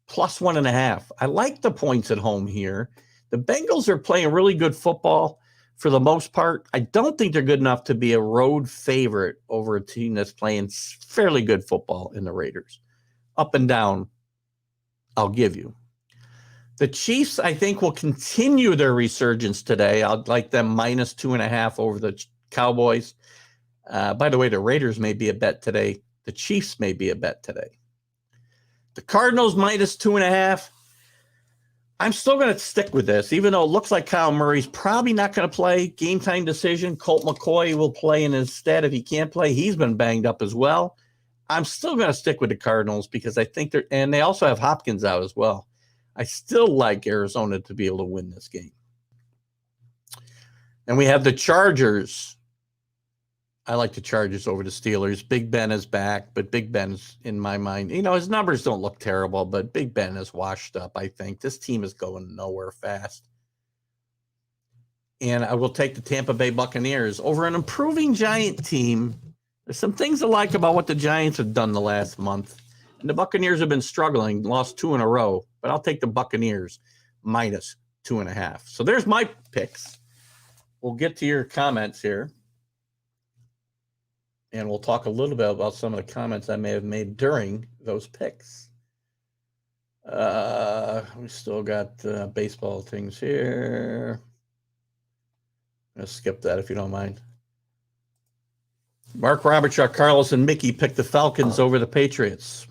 plus 1.5. I like the points at home here. The Bengals are playing really good football for the most part. I don't think they're good enough to be a road favorite over a team that's playing fairly good football in the Raiders. Up and down, I'll give you. The Chiefs, I think, will continue their resurgence today. I'd like them minus 2.5 over the Cowboys. By the way, the Raiders may be a bet today. The Chiefs may be a bet today. The Cardinals minus 2.5. I'm still going to stick with this, even though it looks like Kyle Murray's probably not going to play. Game time decision. Colt McCoy will play in his stead if he can't play. He's been banged up as well. I'm still going to stick with the Cardinals because I think and they also have Hopkins out as well. I still like Arizona to be able to win this game. And we have the Chargers. I like the Chargers over the Steelers. Big Ben is back, but Big Ben's, in my mind, his numbers don't look terrible, but Big Ben is washed up, I think. This team is going nowhere fast. And I will take the Tampa Bay Buccaneers over an improving Giant team. There's some things I like about what the Giants have done the last month. And the Buccaneers have been struggling, lost 2 in a row, but I'll take the Buccaneers minus 2.5. So there's my picks. We'll get to your comments here. And we'll talk a little bit about some of the comments I may have made during those picks. We still got baseball things here. I'll skip that if you don't mind. Mark Robertchuk, Carlos, and Mickey picked the Falcons over the Patriots.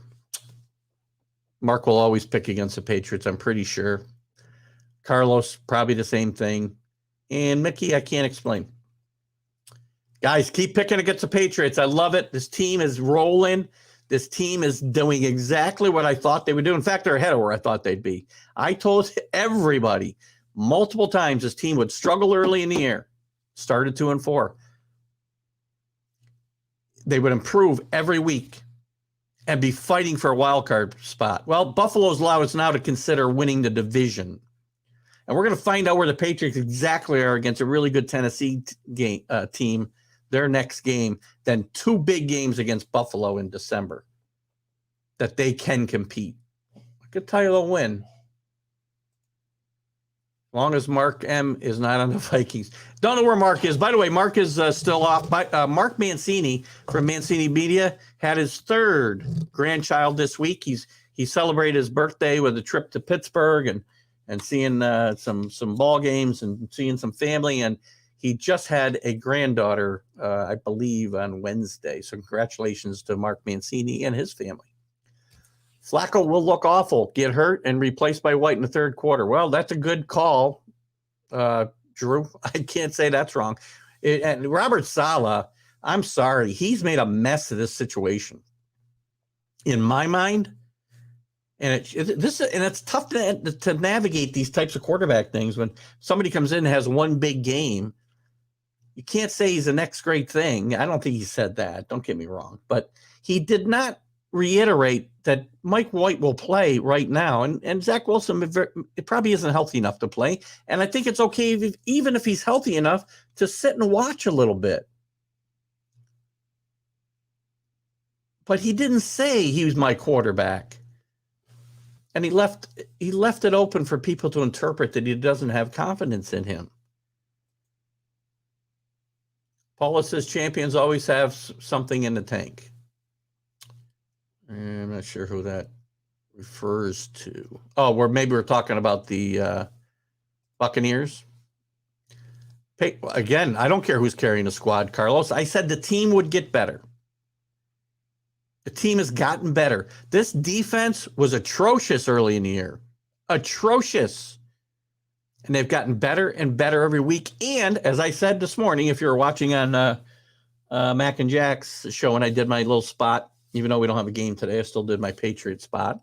Mark will always pick against the Patriots, I'm pretty sure. Carlos, probably the same thing. And Mickey, I can't explain. Guys, keep picking against the Patriots. I love it. This team is rolling. This team is doing exactly what I thought they would do. In fact, they're ahead of where I thought they'd be. I told everybody multiple times this team would struggle early in the year. Started 2-4. They would improve every week and be fighting for a wild card spot. Well, Buffalo's allowed us now to consider winning the division. And we're going to find out where the Patriots exactly are against a really good Tennessee team, their next game, then 2 big games against Buffalo in December that they can compete. I could tell you they'll win. As long as Mark M is not on the Vikings. Don't know where Mark is. By the way, Mark is still off. Mark Mancini from Mancini Media had his 3rd grandchild this week. He celebrated his birthday with a trip to Pittsburgh and seeing some ball games and seeing some family. And he just had a granddaughter, I believe, on Wednesday. So congratulations to Mark Mancini and his family. Flacco will look awful, get hurt, and replaced by White in the 3rd quarter. Well, that's a good call, Drew. I can't say that's wrong. And Robert Saleh, I'm sorry, he's made a mess of this situation. In my mind, and it's tough to navigate these types of quarterback things when somebody comes in and has one big game. You can't say he's the next great thing. I don't think he said that. Don't get me wrong. But he did not reiterate that Mike White will play right now. And Zach Wilson, it probably isn't healthy enough to play. And I think it's okay, even if he's healthy enough, to sit and watch a little bit. But he didn't say he was my quarterback. And he left it open for people to interpret that he doesn't have confidence in him. Paula says champions always have something in the tank. I'm not sure who that refers to. Oh, maybe we're talking about the Buccaneers. Again, I don't care who's carrying the squad, Carlos. I said the team would get better. The team has gotten better. This defense was atrocious early in the year. Atrocious. And they've gotten better and better every week. And as I said this morning, if you were watching on Mac and Jack's show, and I did my little spot, even though we don't have a game today, I still did my Patriot spot.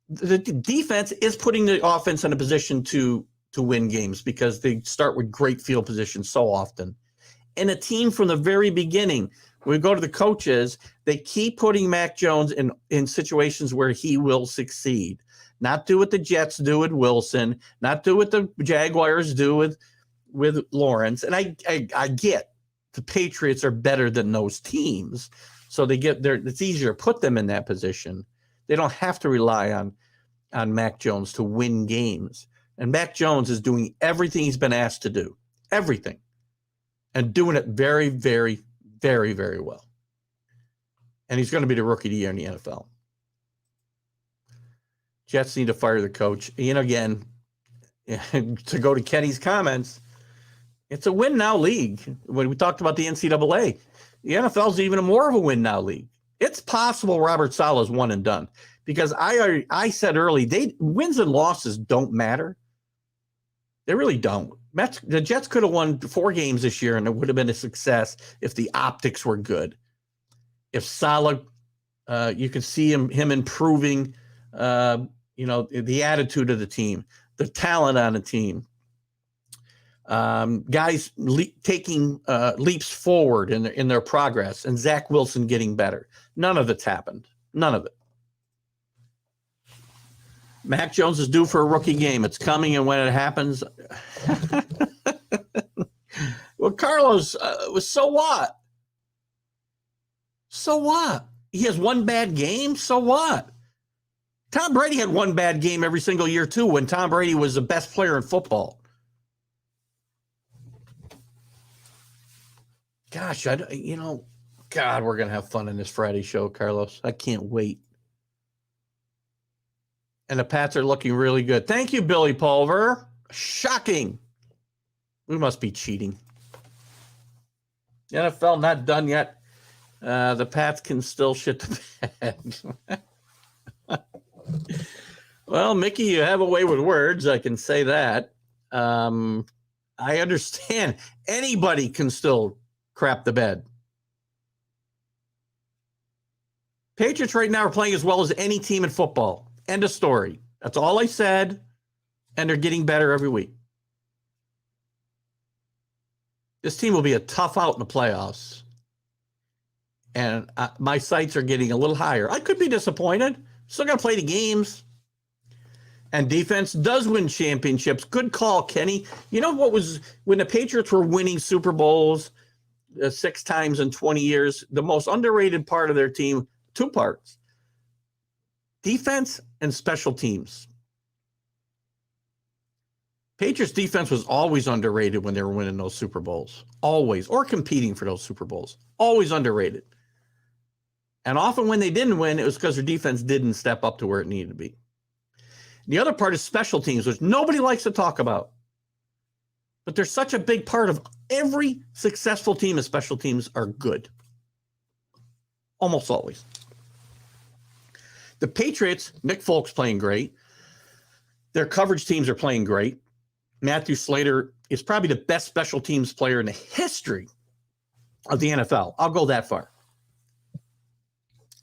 The defense is putting the offense in a position to win games because they start with great field position so often. And a team from the very beginning, when we go to the coaches, they keep putting Mac Jones in situations where he will succeed. Not do what the Jets do with Wilson, not do what the Jaguars do with Lawrence. And I get the Patriots are better than those teams. So it's easier to put them in that position. They don't have to rely on Mac Jones to win games. And Mac Jones is doing everything he's been asked to do. Everything. And doing it very, very, very, very well. And he's going to be the rookie of the year in the NFL. Jets need to fire the coach. Again, to go to Kenny's comments, it's a win-now league. When we talked about the NCAA, the NFL is even more of a win-now league. It's possible Robert Saleh is one and done because I said early, wins and losses don't matter. They really don't. The Jets could have won 4 games this year, and it would have been a success if the optics were good. If Saleh, you can see him improving, the attitude of the team, the talent on the team. Guys taking leaps forward in their progress, and Zach Wilson getting better. None of it's happened. None of it. Mac Jones is due for a rookie game. It's coming, and when it happens, well, Carlos, so what? So what? He has one bad game. So what? Tom Brady had one bad game every single year too. When Tom Brady was the best player in football. Gosh, God, we're going to have fun in this Friday show, Carlos. I can't wait. And the Pats are looking really good. Thank you, Billy Pulver. Shocking. We must be cheating. The NFL not done yet. The Pats can still shit the bed. Well, Mickey, you have a way with words. I can say that. I understand. Anybody can still crap the bed. Patriots right now are playing as well as any team in football. End of story. That's all I said. And they're getting better every week. This team will be a tough out in the playoffs. And my sights are getting a little higher. I could be disappointed. Still got to play the games. And defense does win championships. Good call, Kenny. You know what was, when the Patriots were winning Super Bowls 6 times in 20 years, the most underrated part of their team, 2 parts, defense and special teams. Patriots defense was always underrated when they were winning those Super Bowls. Always. Or competing for those Super Bowls. Always underrated. And often when they didn't win, it was because their defense didn't step up to where it needed to be. The other part is special teams, which nobody likes to talk about. But they're such a big part of every successful team, and special teams are good. Almost always. The Patriots, Nick Folk's playing great. Their coverage teams are playing great. Matthew Slater is probably the best special teams player in the history of the NFL. I'll go that far.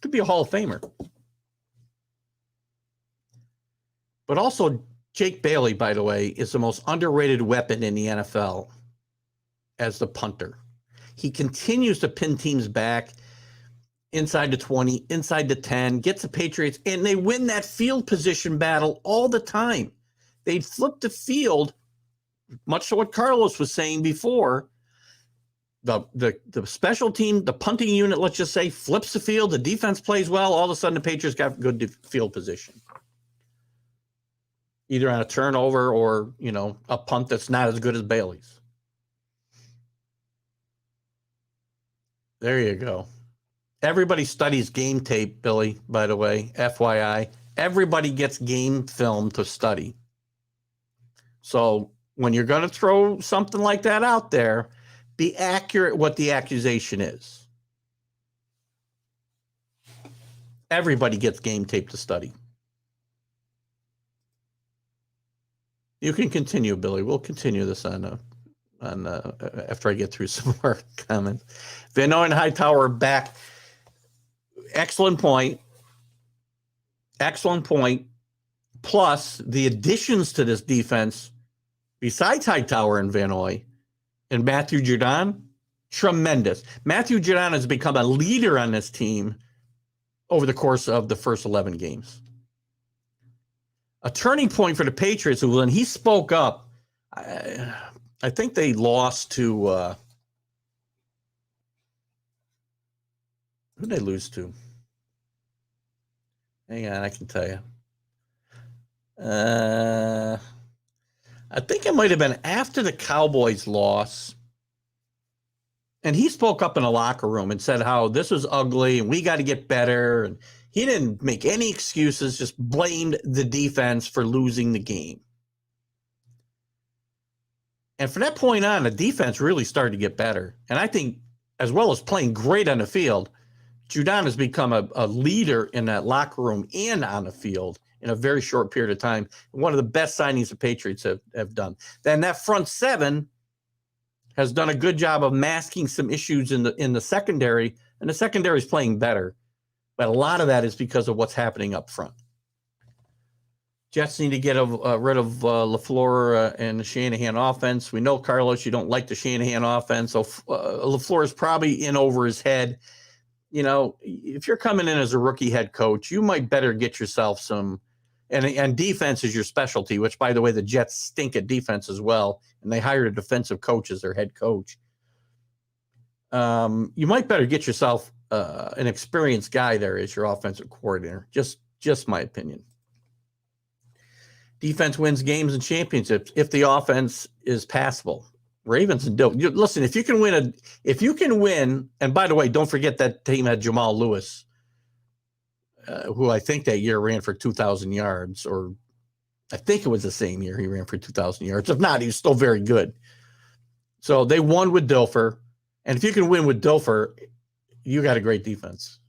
Could be a Hall of Famer. But also, Jake Bailey, by the way, is the most underrated weapon in the NFL as the punter. He continues to pin teams back inside the 20, inside the 10, gets the Patriots, and they win that field position battle all the time. They flip the field, much to what Carlos was saying before. The special team, the punting unit, let's just say, flips the field, the defense plays well, all of a sudden the Patriots got good field position. Either on a turnover or, a punt that's not as good as Bailey's. There you go. Everybody studies game tape, Billy, by the way, FYI. Everybody gets game film to study. So when you're going to throw something like that out there, be accurate what the accusation is. Everybody gets game tape to study. You can continue, Billy. We'll continue this on after I get through some more comments. Van Noy and Hightower back. Excellent point. Excellent point. Plus, the additions to this defense, besides Hightower and Van Noy and Matthew Judon, tremendous. Matthew Judon has become a leader on this team over the course of the first 11 games. A turning point for the Patriots, when he spoke up, I think they lost to who did they lose to? Hang on, I can tell you. I think it might have been after the Cowboys loss. And he spoke up in the locker room and said how this was ugly and we got to get better. And he didn't make any excuses, just blamed the defense for losing the game. And from that point on, the defense really started to get better. And I think, as well as playing great on the field, Judon has become a leader in that locker room and on the field in a very short period of time. One of the best signings the Patriots have done. Then that front seven has done a good job of masking some issues in the secondary, and the secondary is playing better. But a lot of that is because of what's happening up front. Jets need to get rid of LaFleur and the Shanahan offense. We know, Carlos, you don't like the Shanahan offense, so LaFleur is probably in over his head. If you're coming in as a rookie head coach, you might better get yourself some – and defense is your specialty, which, by the way, the Jets stink at defense as well, and they hired a defensive coach as their head coach. You might better get yourself an experienced guy there as your offensive coordinator. Just my opinion. Defense wins games and championships if the offense is passable. Ravens and listen, if you can win, and by the way, don't forget that team had Jamal Lewis, who I think that year ran for 2,000 yards, or I think it was the same year he ran for 2,000 yards. If not, he's still very good. So they won with Dilfer, and if you can win with Dilfer, you got a great defense.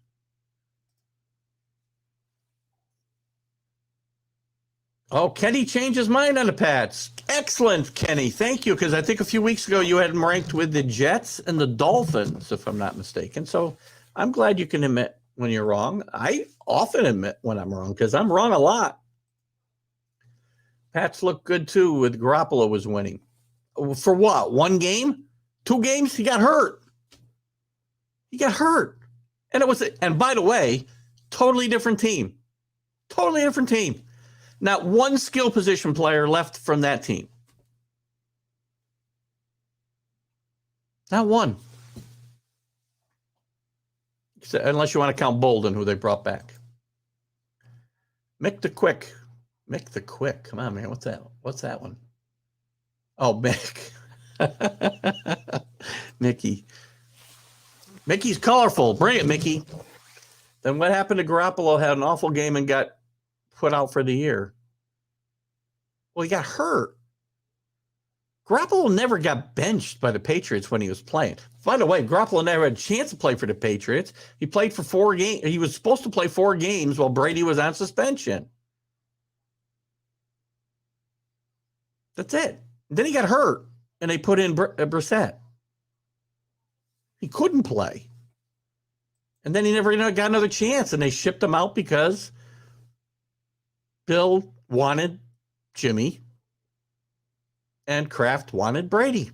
Oh, Kenny changed his mind on the Pats. Excellent, Kenny. Thank you, because I think a few weeks ago you had him ranked with the Jets and the Dolphins, if I'm not mistaken. So I'm glad you can admit when you're wrong. I often admit when I'm wrong, because I'm wrong a lot. Pats look good, too, with Garoppolo was winning. For what? 1 game? 2 games? He got hurt. And by the way, totally different team. Totally different team. Not one skill position player left from that team. Not one. Unless you want to count Bolden, who they brought back. Mick the Quick. Come on, man. What's that one? Oh, Mick. Mickey. Mickey's colorful. Bring it, Mickey. Then what happened to Garoppolo? Had an awful game and got put out for the year. Well, he got hurt. Garoppolo never got benched by the Patriots when he was playing. By the way, Garoppolo never had a chance to play for the Patriots. He played for 4 games. He was supposed to play 4 games while Brady was on suspension. That's it. Then he got hurt, and they put in Brissett. He couldn't play. And then he never got another chance, and they shipped him out because Bill wanted Jimmy and Kraft wanted Brady.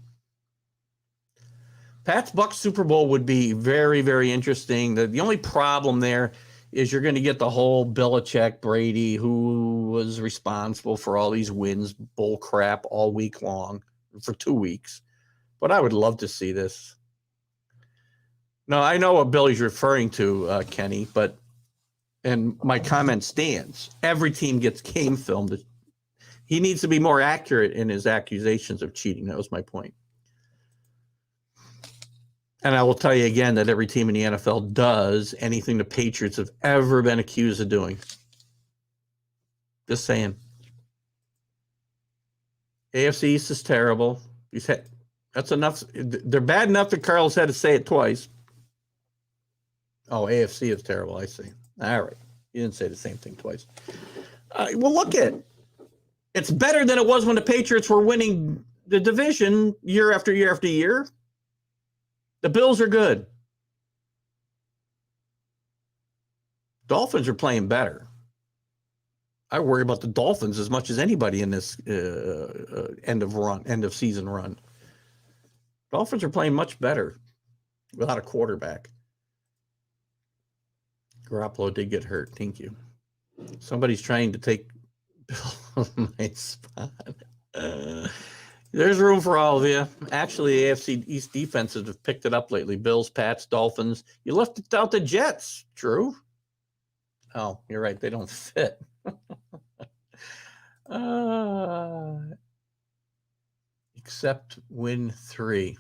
Pats Bucks Super Bowl would be very, very interesting. The only problem there is you're going to get the whole Belichick, Brady, who was responsible for all these wins, bull crap all week long for 2 weeks. But I would love to see this. No, I know what Billy's referring to, Kenny, and my comment stands. Every team gets game filmed. He needs to be more accurate in his accusations of cheating. That was my point. And I will tell you again that every team in the NFL does anything the Patriots have ever been accused of doing. Just saying. AFC East is terrible. That's enough. They're bad enough that Carl's had to say it twice. Oh, AFC is terrible. I see. All right. You didn't say the same thing twice. Well, look at it. It's better than it was when the Patriots were winning the division year after year after year. The Bills are good. Dolphins are playing better. I worry about the Dolphins as much as anybody in this end of season run. Dolphins are playing much better without a quarterback. Garoppolo did get hurt. Thank you. Somebody's trying to take my spot. There's room for all of you. Actually, AFC East defenses have picked it up lately. Bills, Pats, Dolphins. You left out the Jets, Drew. Oh, you're right. They don't fit. Except win 3.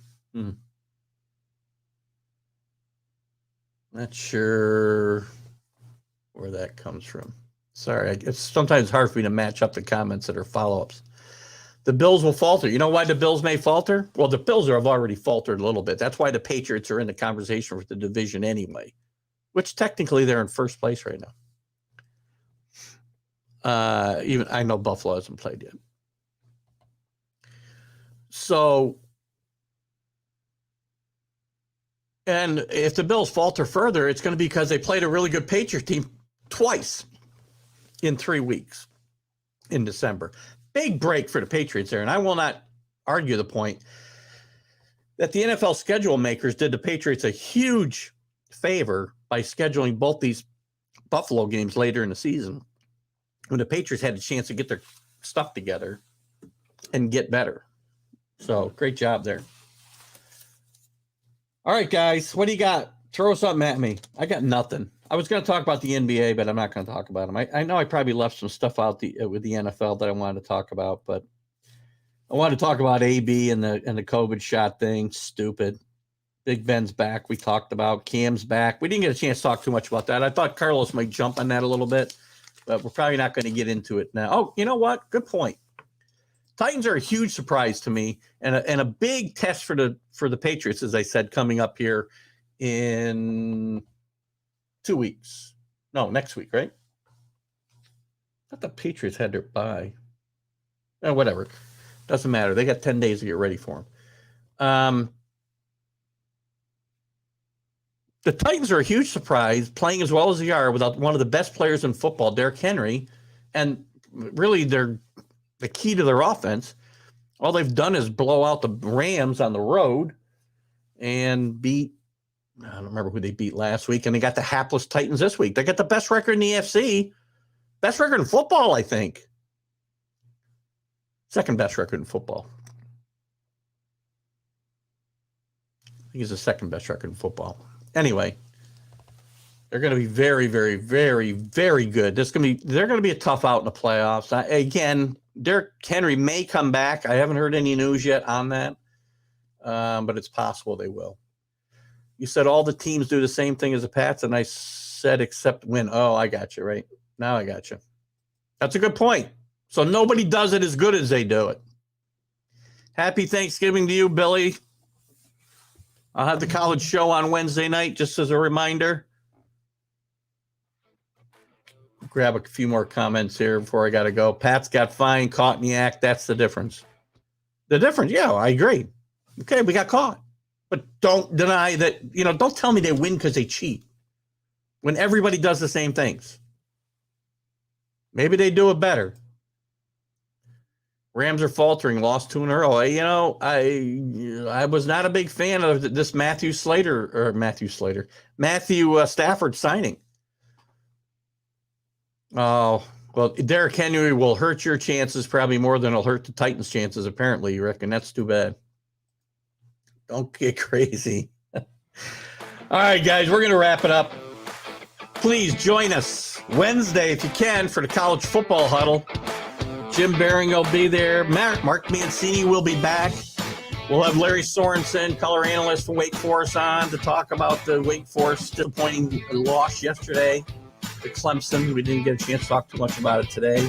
Not sure where that comes from. Sorry, it's sometimes hard for me to match up the comments that are follow-ups. The Bills will falter. You know why the Bills may falter? Well, the Bills have already faltered a little bit. That's why the Patriots are in the conversation for the division anyway, which technically they're in first place right now. Even I know Buffalo hasn't played yet. So, and if the Bills falter further, it's going to be because they played a really good Patriot team twice in 3 weeks in December. Big break for the Patriots there, and I will not argue the point that the NFL schedule makers did the Patriots a huge favor by scheduling both these Buffalo games later in the season when the Patriots had a chance to get their stuff together and get better. So, great job there. All right, guys, what do you got? Throw something at me. I got nothing. I was going to talk about the NBA, but I'm not going to talk about them. I know I probably left some stuff out with the NFL that I wanted to talk about, but I want to talk about AB and the COVID shot thing. Stupid. Big Ben's back. We talked about Cam's back. We didn't get a chance to talk too much about that. I thought Carlos might jump on that a little bit, but we're probably not going to get into it now. Oh, you know what? Good point. Titans are a huge surprise to me and a big test for the Patriots, as I said, coming up here in 2 weeks. No, next week, right? I thought the Patriots had their bye. Whatever. Doesn't matter. They got 10 days to get ready for them. The Titans are a huge surprise, playing as well as they are without one of the best players in football, Derrick Henry, and really they're the key to their offense. All they've done is blow out the Rams on the road and beat, I don't remember who they beat last week, and they got the hapless Titans this week. They got the best record in the AFC, best record in football, I think. Second best record in football. I think it's the second best record in football. Anyway, they're going to be very, very, very, very good. They're going to be a tough out in the playoffs. Again, Derrick Henry may come back. I haven't heard any news yet on that, but it's possible they will. You said all the teams do the same thing as the Pats, and I said except win. Oh, I got you, right? Now I got you. That's a good point. So nobody does it as good as they do it. Happy Thanksgiving to you, Billy. I'll have the college show on Wednesday night, just as a reminder. Grab a few more comments here before I got to go. Pat's got fined, caught in the act. That's the difference. The difference, yeah, I agree. Okay, we got caught. But don't deny that, don't tell me they win because they cheat when everybody does the same things. Maybe they do it better. Rams are faltering, lost 2 in a row. I was not a big fan of this Matthew Stafford signing. Oh, well, Derrick Henry will hurt your chances probably more than it'll hurt the Titans' chances, apparently. You reckon? That's too bad. Don't get crazy. All right, guys, we're going to wrap it up. Please join us Wednesday, if you can, for the college football huddle. Jim Biringer will be there. Mark Mancini will be back. We'll have Larry Sorensen, color analyst from Wake Forest, on to talk about the Wake Forest disappointing loss yesterday to Clemson. We didn't get a chance to talk too much about it today.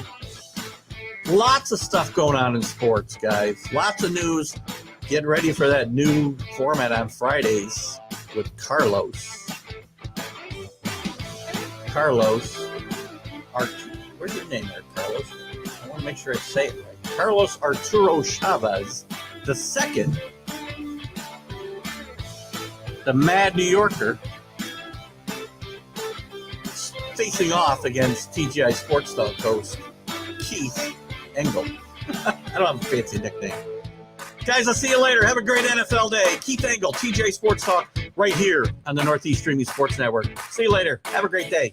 Lots of stuff going on in sports, guys. Lots of news. Get ready for that new format on Fridays with Carlos. Where's your name there, Carlos? I want to make sure I say it right. Carlos Arturo Chavez II, the Mad New Yorker, facing off against TGI Sports Talk host Keith Engel. I don't have a fancy nickname. Guys, I'll see you later. Have a great NFL day. Keith Engel, TGI Sports Talk, right here on the Northeast Streaming Sports Network. See you later. Have a great day.